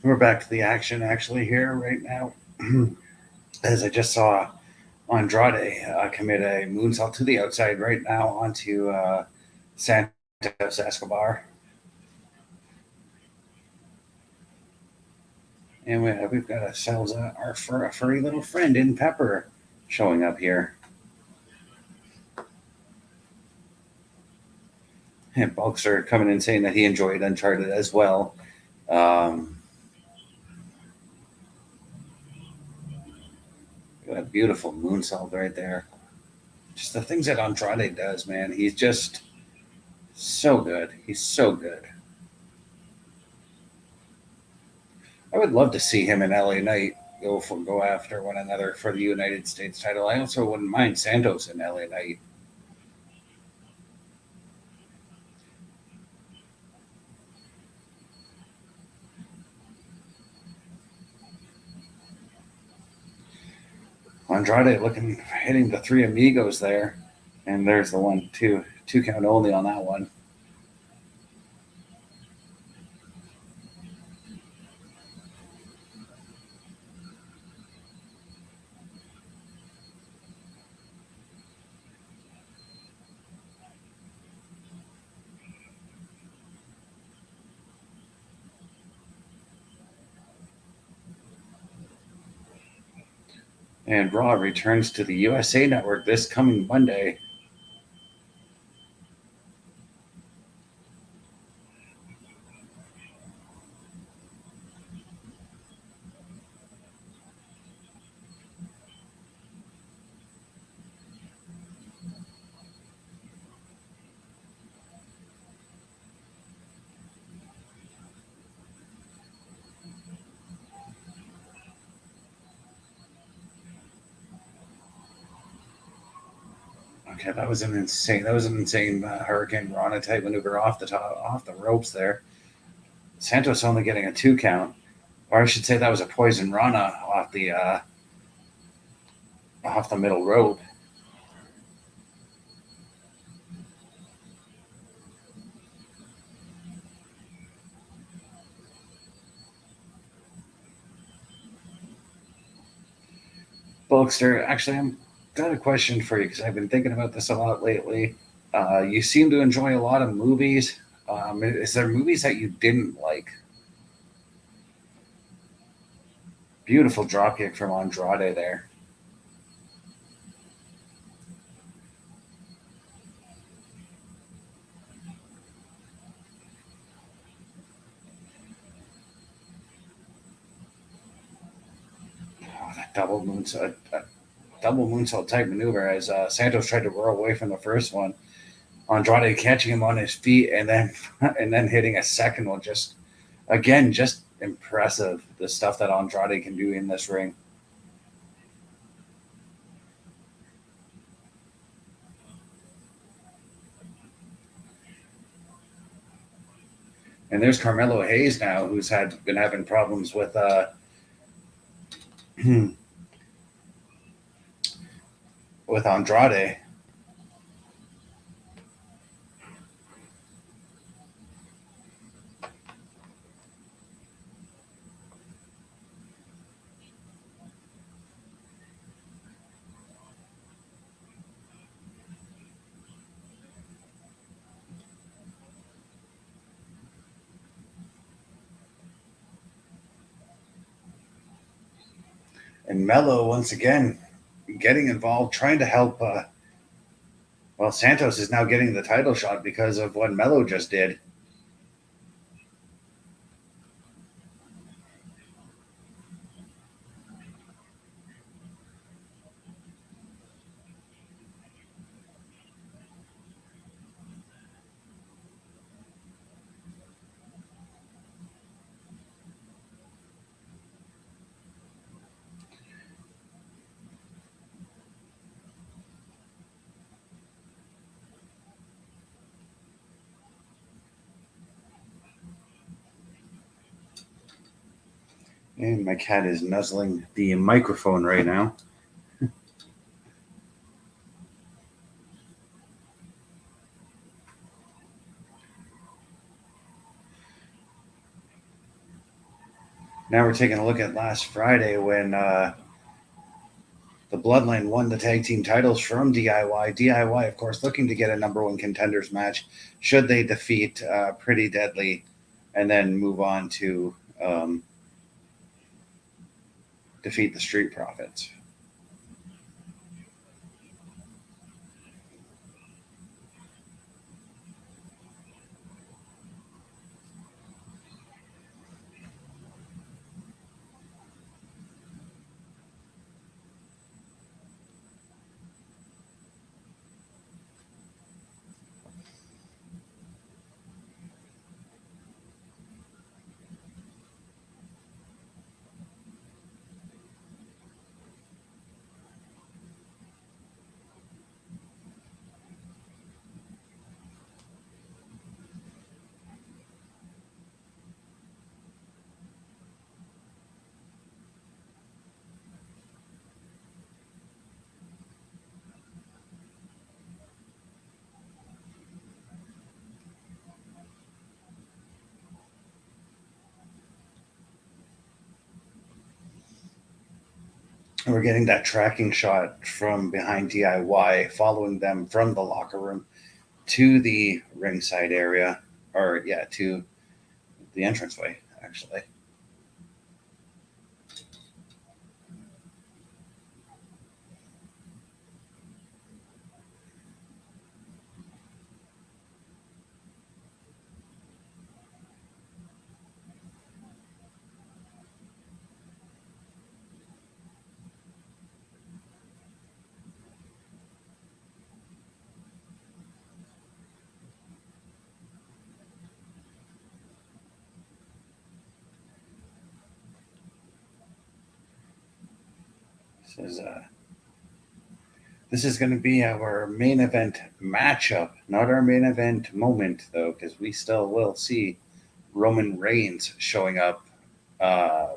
B: We're back to the action actually here right now. As I just saw Andrade commit a moonsault to the outside right now onto Santos Escobar. And we've got ourselves our furry little friend in Pepper showing up here. And Bulkster coming in saying that he enjoyed Uncharted as well. A beautiful moonsault right there. Just the things that Andrade does, man. He's just so good. He's so good. I would love to see him in LA Knight go after one another for the United States title. I also wouldn't mind Santos in LA Knight. Andrade hitting the three amigos there. And there's the 1-2 count only on that one. And Raw returns to the USA Network this coming Monday. Okay, that was an insane Hurricane Rana type maneuver off the ropes there. Santos only getting a 2 count, or I should say that was a poison Rana off the middle rope. Bulkster, actually, I'm got a question for you because I've been thinking about this a lot lately. You seem to enjoy a lot of movies. Is there movies that you didn't like? Beautiful dropkick from Andrade there. Oh, that double moonsault type maneuver as Santos tried to roll away from the first one. Andrade catching him on his feet and then hitting a second one. Just impressive, the stuff that Andrade can do in this ring. And there's Carmelo Hayes now, who's been having problems with with Andrade. And Mello, once again, getting involved, trying to help. Well, Santos is now getting the title shot because of what Mello just did. And my cat is nuzzling the microphone right now. Now we're taking a look at last Friday when the Bloodline won the tag team titles from DIY. DIY, of course, looking to get a number one contenders match should they defeat Pretty Deadly and then move on to defeat the Street Profits. And we're getting that tracking shot from behind DIY, following them from the locker room to the ringside area, or yeah, to the entranceway, actually. This is going to be our main event matchup, not our main event moment, though, because we still will see Roman Reigns showing up uh,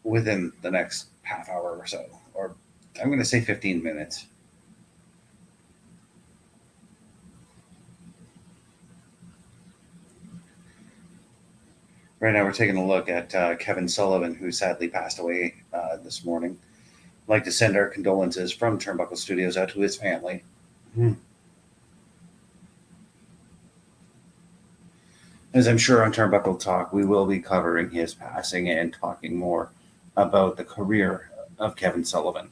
B: within the next half hour or so, or I'm going to say 15 minutes. Right now, we're taking a look at Kevin Sullivan, who sadly passed away this morning. I'd like to send our condolences from Turnbuckle Studios out to his family. As I'm sure on Turnbuckle Talk, we will be covering his passing and talking more about the career of Kevin Sullivan.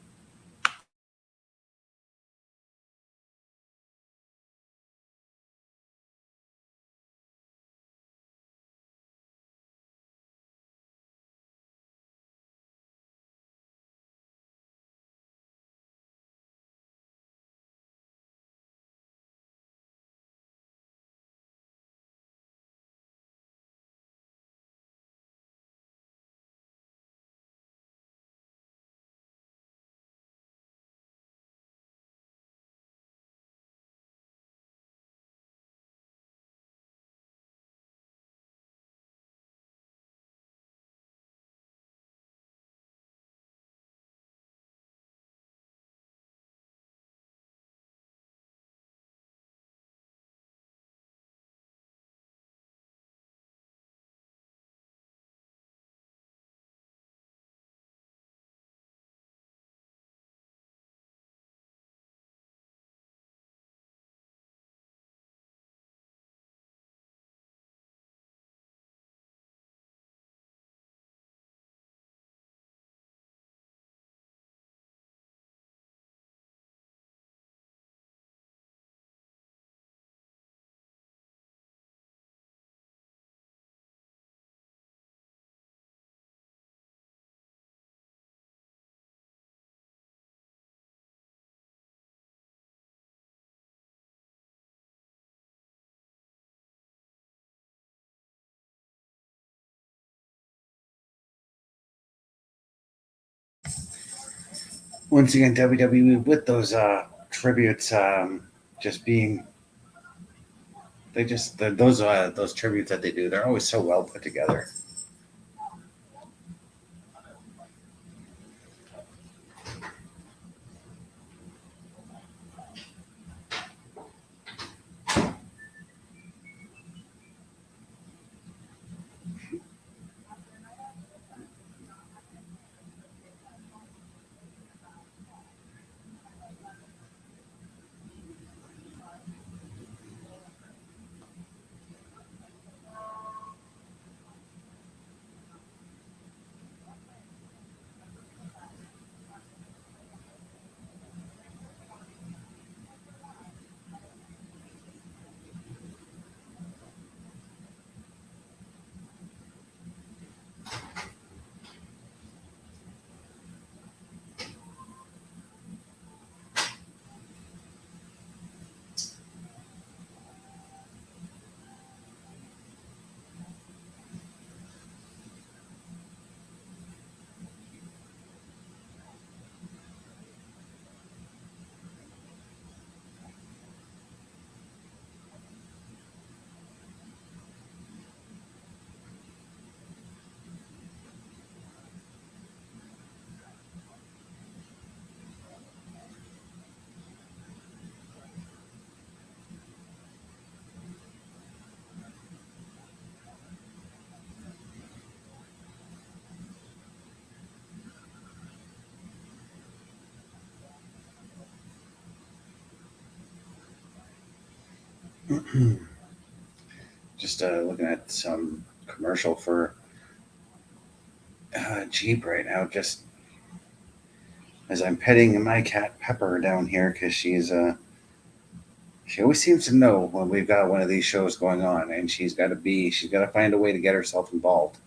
B: once again, WWE with those tributes, just being those tributes that they do, they're always so well put together. Just looking at some commercial for Jeep right now, just as I'm petting my cat Pepper down here because she always seems to know when we've got one of these shows going on, and she's got to find a way to get herself involved.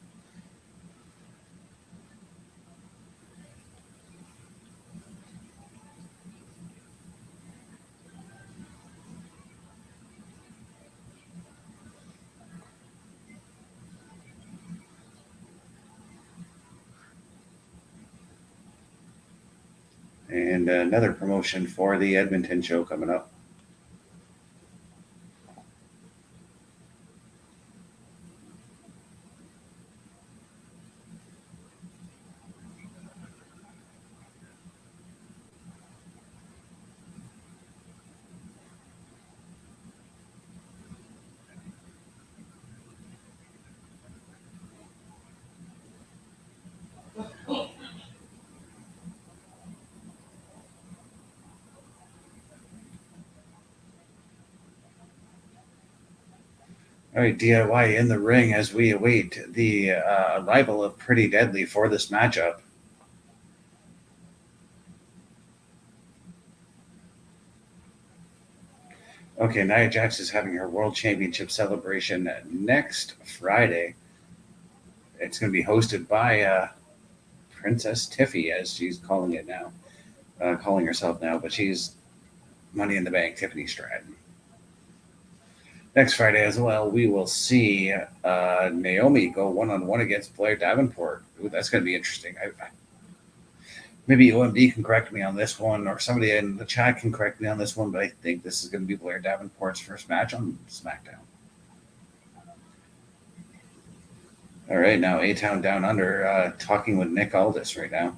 B: And another promotion for the Edmonton show coming up. All right, DIY in the ring as we await the arrival of Pretty Deadly for this matchup. Okay, Nia Jax is having her World Championship celebration next Friday. It's going to be hosted by Princess Tiffy, as she's calling it now, calling herself now, but she's Money in the Bank Tiffany Stratton. Next Friday as well, we will see Naomi go one-on-one against Blair Davenport. Ooh, that's going to be interesting. Maybe OMD can correct me on this one, or somebody in the chat can correct me on this one, but I think this is going to be Blair Davenport's first match on SmackDown. All right, now A-Town Down Under talking with Nick Aldis right now.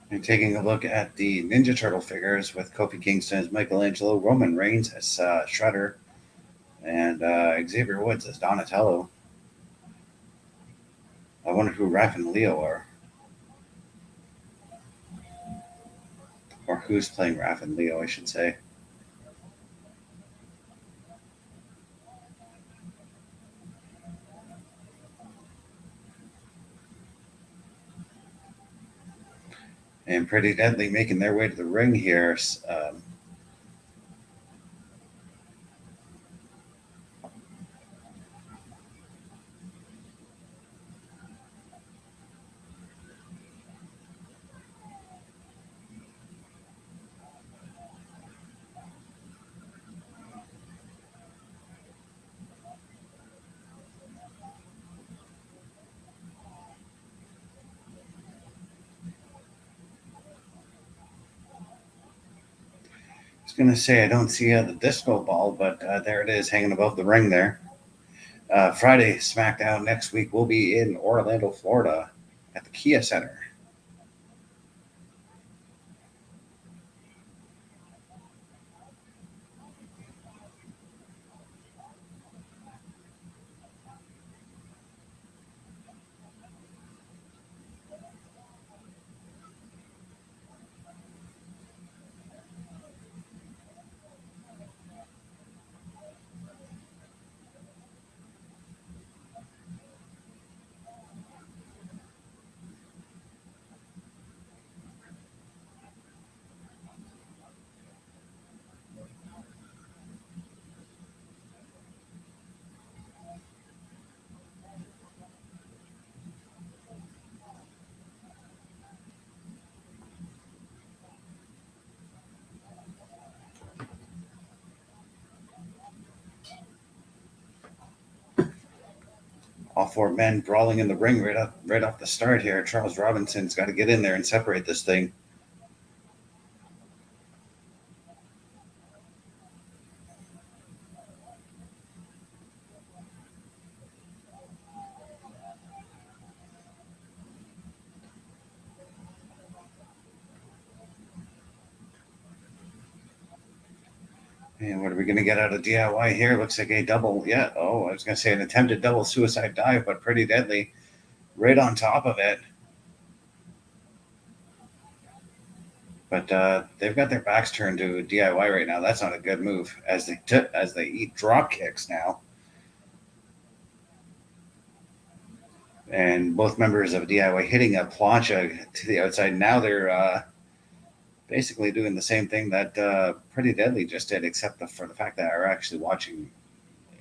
B: And taking a look at the Ninja Turtle figures with Kofi Kingston as Michelangelo, Roman Reigns as Shredder, And Xavier Woods as Donatello. I wonder who Raph and Leo are. Or who's playing Raph and Leo, I should say. And Pretty Deadly making their way to the ring here. I was going to say I don't see the disco ball, but there it is hanging above the ring there. Friday SmackDown next week will be in Orlando, Florida at the Kia Center. All four men brawling in the ring right off the start here. Charles Robinson's got to get in there and separate this thing. And what are we going to get out of DIY here? Looks like a double. Yeah. Oh, I was going to say an attempted double suicide dive, but Pretty Deadly right on top of it. But they've got their backs turned to DIY right now. That's not a good move as they eat drop kicks now. And both members of DIY hitting a plancha to the outside. Now they're basically doing the same thing that Pretty Deadly just did, except for the fact that they're actually watching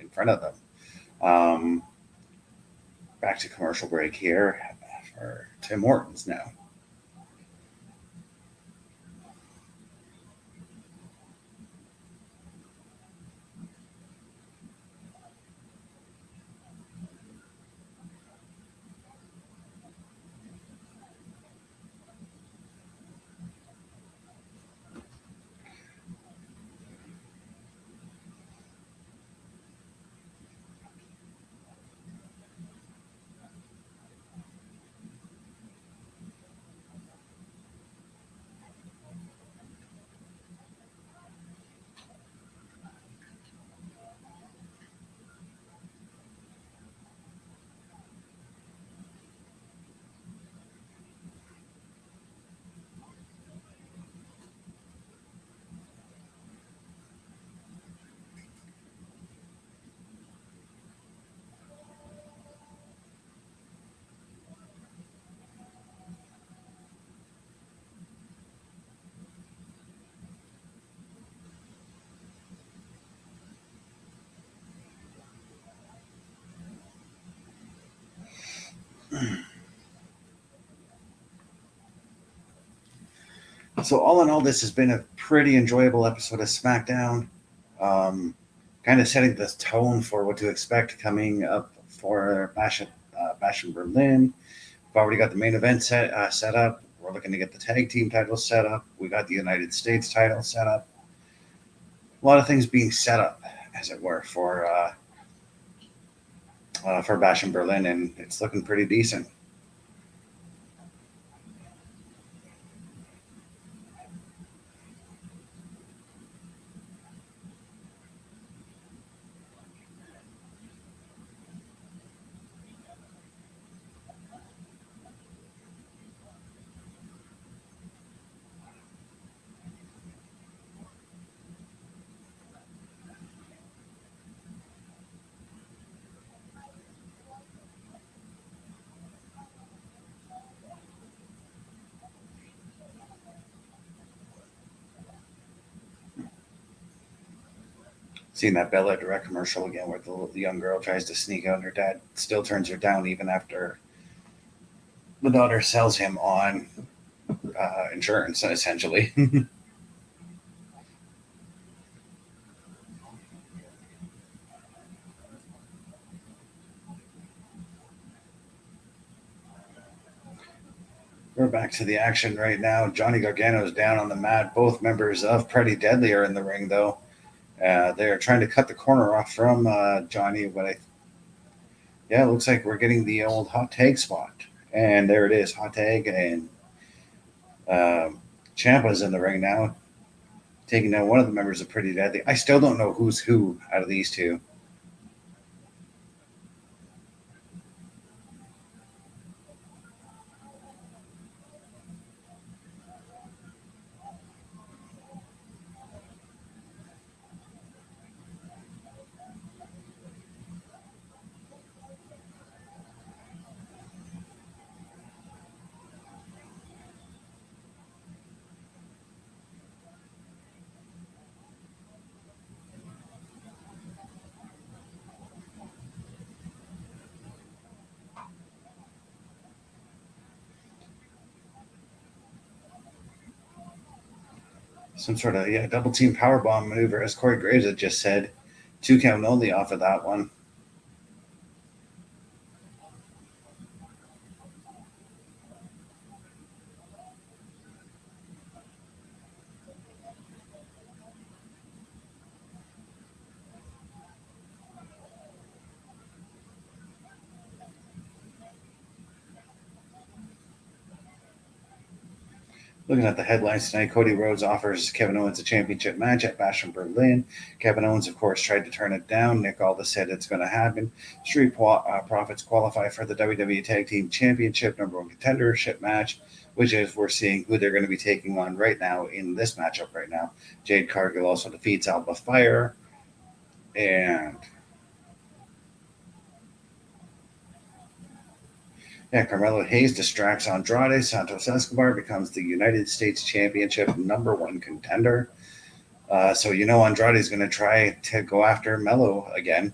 B: in front of them. Back to commercial break here for Tim Hortons now. So all in all, this has been a pretty enjoyable episode of SmackDown. Kind of setting the tone for what to expect coming up for Bash in Berlin. We've already got the main event set up. We're looking to get the tag team titles set up. We got the United States title set up. A lot of things being set up, as it were, for Bash in Berlin, and it's looking pretty decent. Seen that Bella Direct commercial again where the young girl tries to sneak out and her dad still turns her down even after the daughter sells him on insurance, essentially. We're back to the action right now. Johnny Gargano's down on the mat. Both members of Pretty Deadly are in the ring, though. They're trying to cut the corner off from Johnny, but it looks like we're getting the old hot tag spot. And there it is, hot tag, and Ciampa's in the ring now, taking down one of the members of Pretty Deadly. I still don't know who's who out of these two. Some sort of double team powerbomb maneuver, as Corey Graves had just said. 2 count only off of that one. Looking at the headlines tonight, Cody Rhodes offers Kevin Owens a championship match at Bash in Berlin. Kevin Owens, of course, tried to turn it down. Nick Aldis said it's going to happen. Street Profits qualify for the WWE Tag Team Championship #1 contendership match, which is we're seeing who they're going to be taking on right now in this matchup right now. Jade Cargill also defeats Alba Fyre. And Carmelo Hayes distracts Andrade. Santos Escobar becomes the United States Championship #1 contender. So Andrade is going to try to go after Melo again.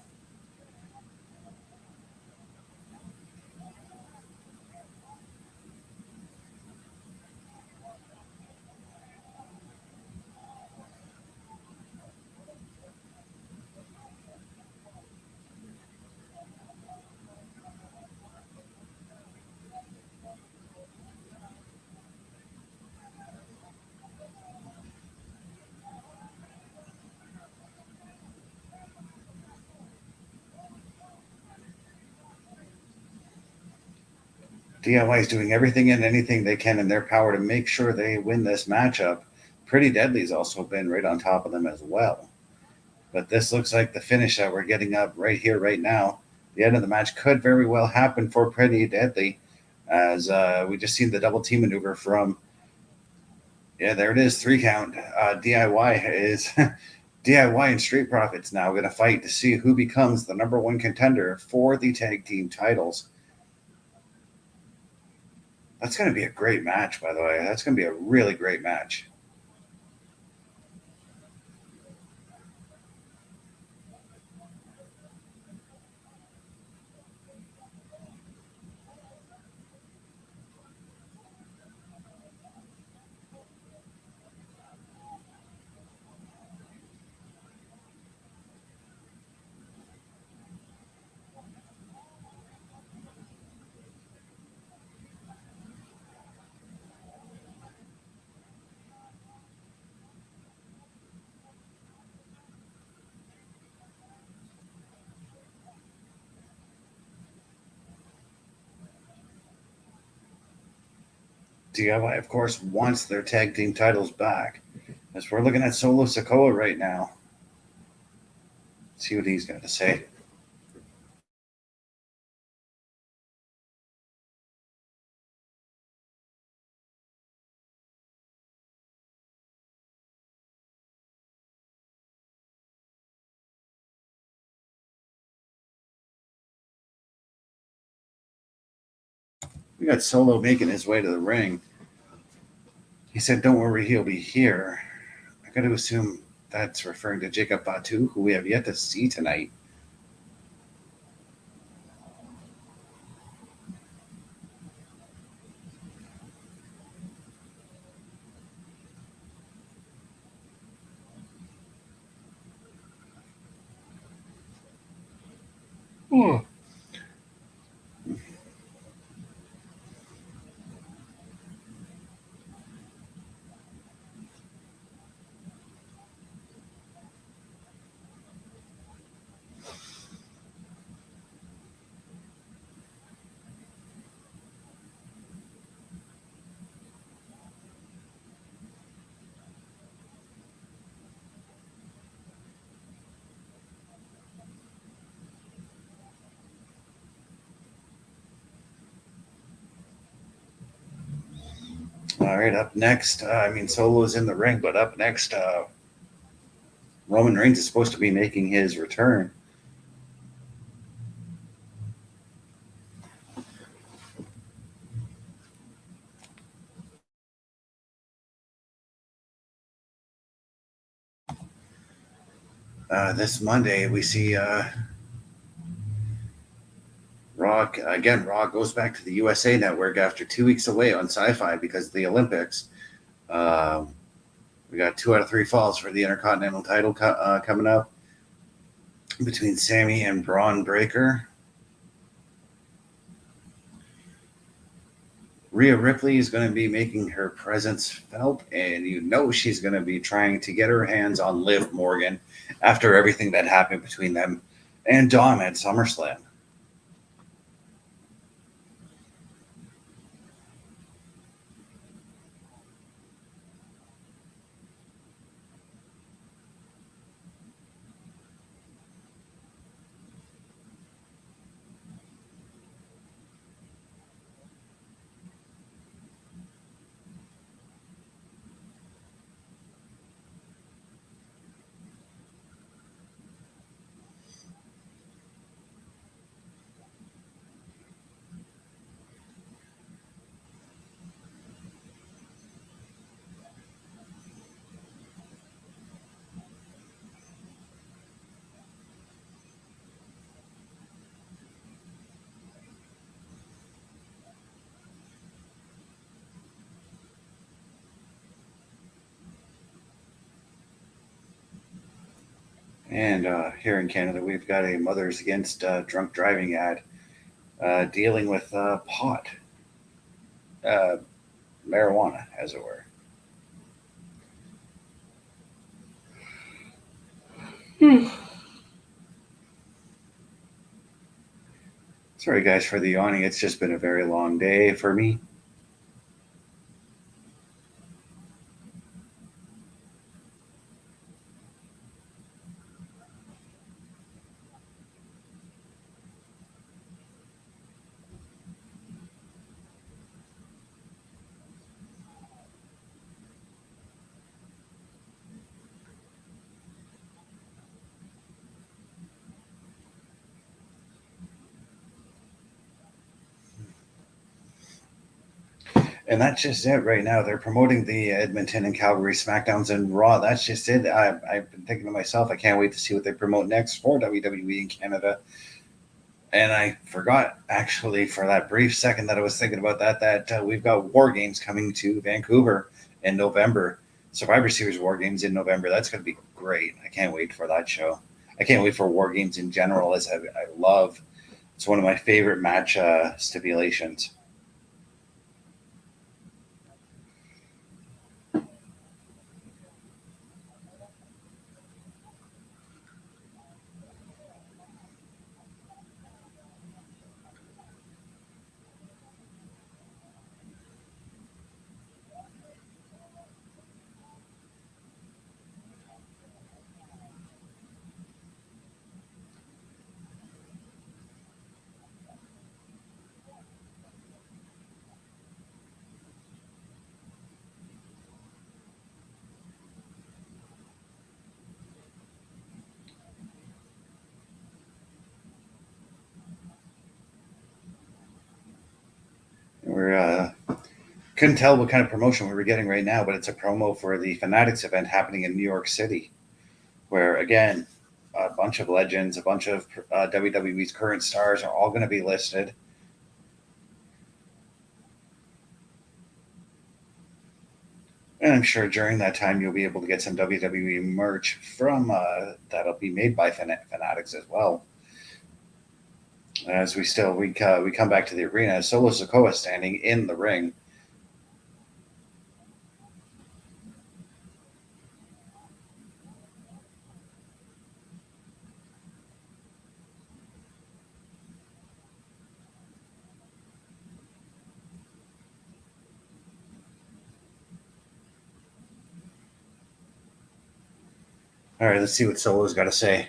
B: DIY is doing everything and anything they can in their power to make sure they win this matchup. Pretty Deadly's also been right on top of them as well. But this looks like the finish that we're getting up right here, right now. The end of the match could very well happen for Pretty Deadly, as we just seen the double team maneuver from, there it is, 3 count. DIY is DIY and Street Profits now going to fight to see who becomes the #1 contender for the tag team titles. That's going to be a great match, by the way. That's going to be a really great match. DIY, of course, wants their tag team titles back. As we're looking at Solo Sikoa right now. Let's see what he's got to say. We got Solo making his way to the ring. He said, "Don't worry, he'll be here." I got to assume That's referring to Jacob Fatu, who we have yet to see tonight. All right, up next, Solo's in the ring, but up next, Roman Reigns is supposed to be making his return. This Monday, we see Raw goes back to the USA Network after 2 weeks away on Sci-Fi because of the Olympics. We got 2 out of 3 falls for the Intercontinental title coming up between Sammy and Braun Breaker. Rhea Ripley is going to be making her presence felt, and she's going to be trying to get her hands on Liv Morgan after everything that happened between them and Dom at SummerSlam. And here in Canada, we've got a Mothers Against Drunk Driving ad dealing with pot, marijuana, as it were. Sorry, guys, for the yawning. It's just been a very long day for me. And that's just it right now. They're promoting the Edmonton and Calgary SmackDowns and Raw. That's just it. I've been thinking to myself, I can't wait to see what they promote next for WWE in Canada. And I forgot, actually, for that brief second that I was thinking about that we've got War Games coming to Vancouver in November. Survivor Series War Games in November. That's going to be great. I can't wait for that show. I can't wait for War Games in general, as I love. It's one of my favorite match stipulations. We're couldn't tell what kind of promotion we were getting right now, but it's a promo for the Fanatics event happening in New York City. again, a bunch of legends, a bunch of WWE's current stars are all going to be listed. And I'm sure during that time you'll be able to get some WWE merch from that'll be made by Fanatics as well. As we come back to the arena, Solo Sikoa standing in the ring. All right, let's see what Solo's got to say.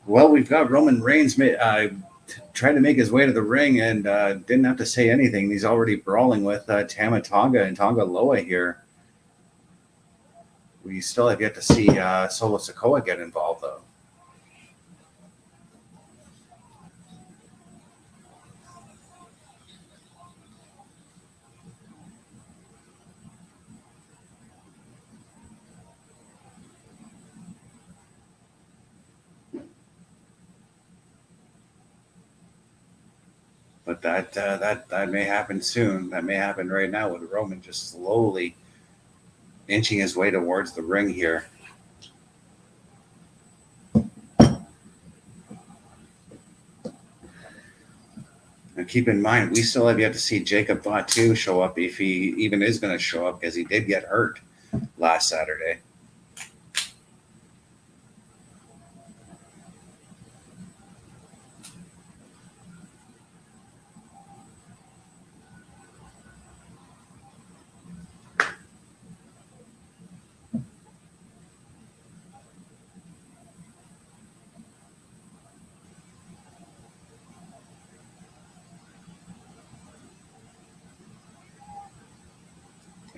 B: Well, we've got Roman Reigns trying to make his way to the ring and didn't have to say anything. He's already brawling with Tama Tonga and Tonga Loa here. We still have yet to see Solo Sikoa get involved, though. But that may happen soon. That may happen right now with Roman just slowly inching his way towards the ring here. And keep in mind, we still have yet to see Jacob Fatu show up, if he even is going to show up, because he did get hurt last Saturday.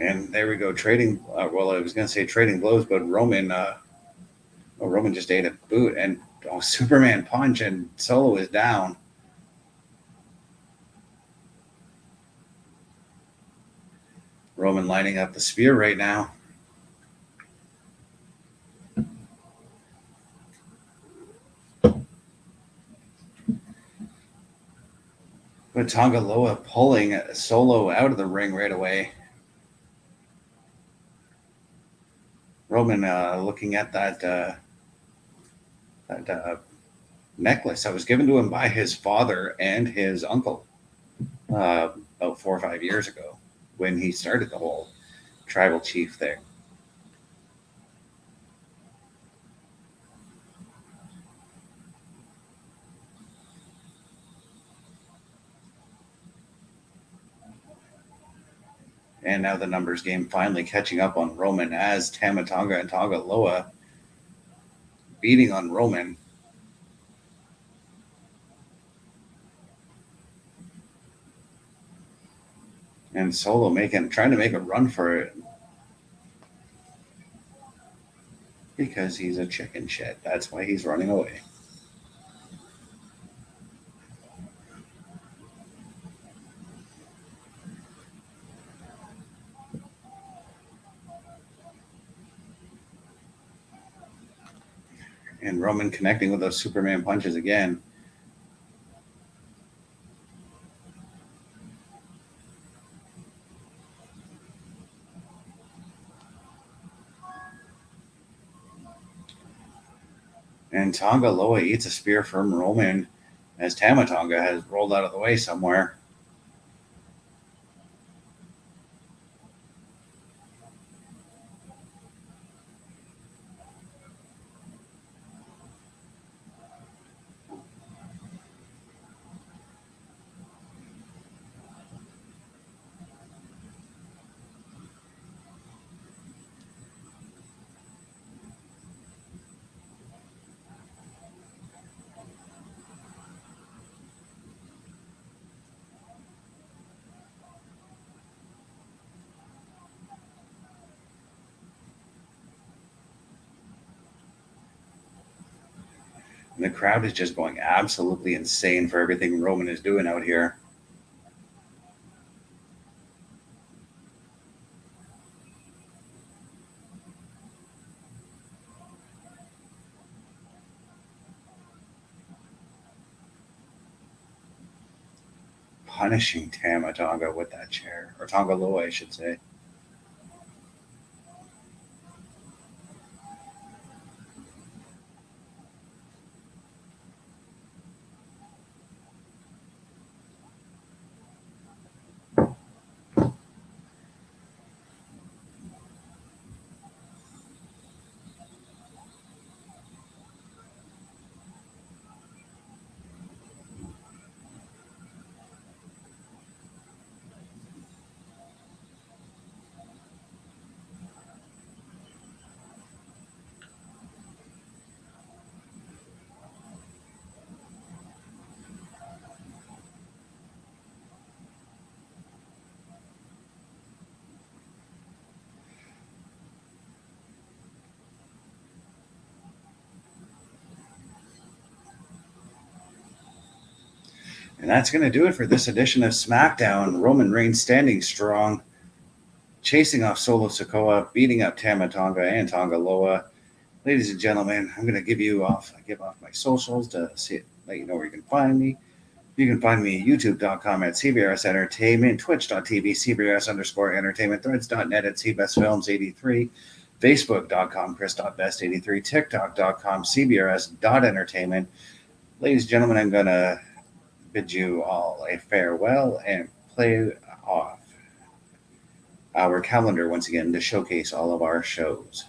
B: And there we go, trading. Well, I was going to say trading blows, but Roman just ate a boot and Superman punch, and Solo is down. Roman lining up the spear right now. But Tonga Loa pulling Solo out of the ring right away. Roman looking at that necklace that was given to him by his father and his uncle about 4 or 5 years ago when he started the whole tribal chief thing. And now the numbers game finally catching up on Roman as Tama Tonga and Tonga Loa beating on Roman. And Solo trying to make a run for it. Because he's a chicken shit. That's why he's running away. And Roman connecting with those Superman punches again. And Tonga Loa eats a spear from Roman as Tama Tonga has rolled out of the way somewhere. And the crowd is just going absolutely insane for everything Roman is doing out here. Punishing Tama Tonga with that chair. Or Tonga Loa, I should say. And that's going to do it for this edition of SmackDown. Roman Reigns standing strong, chasing off Solo Sikoa, beating up Tama Tonga and Tonga Loa. Ladies and gentlemen, I'm going to give off my socials to let you know where you can find me. You can find me at youtube.com at CBRS Entertainment, twitch.tv CBRS_entertainment, threads.net at CBestFilms83, facebook.com Chris.best83, tiktok.com CBRS.entertainment. Ladies and gentlemen, I'm going to bid you all a farewell and play off our calendar once again to showcase all of our shows.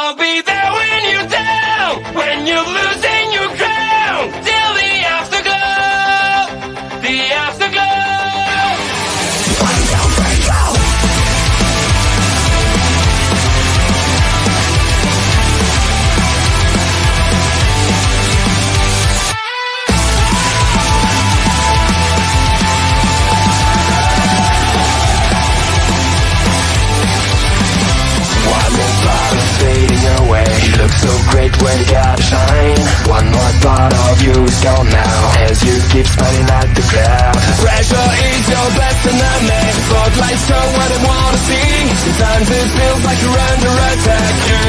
A: I'll be there when you're down, when you're losing your crown, till the afterglow, the afterglow. Fading away, you look so great when you gotta shine. One more part of you is gone now, as you keep smiling at the crowd. Pressure is your best enemy, spotlights show what I wanna see. Sometimes it feels like you're under attack. You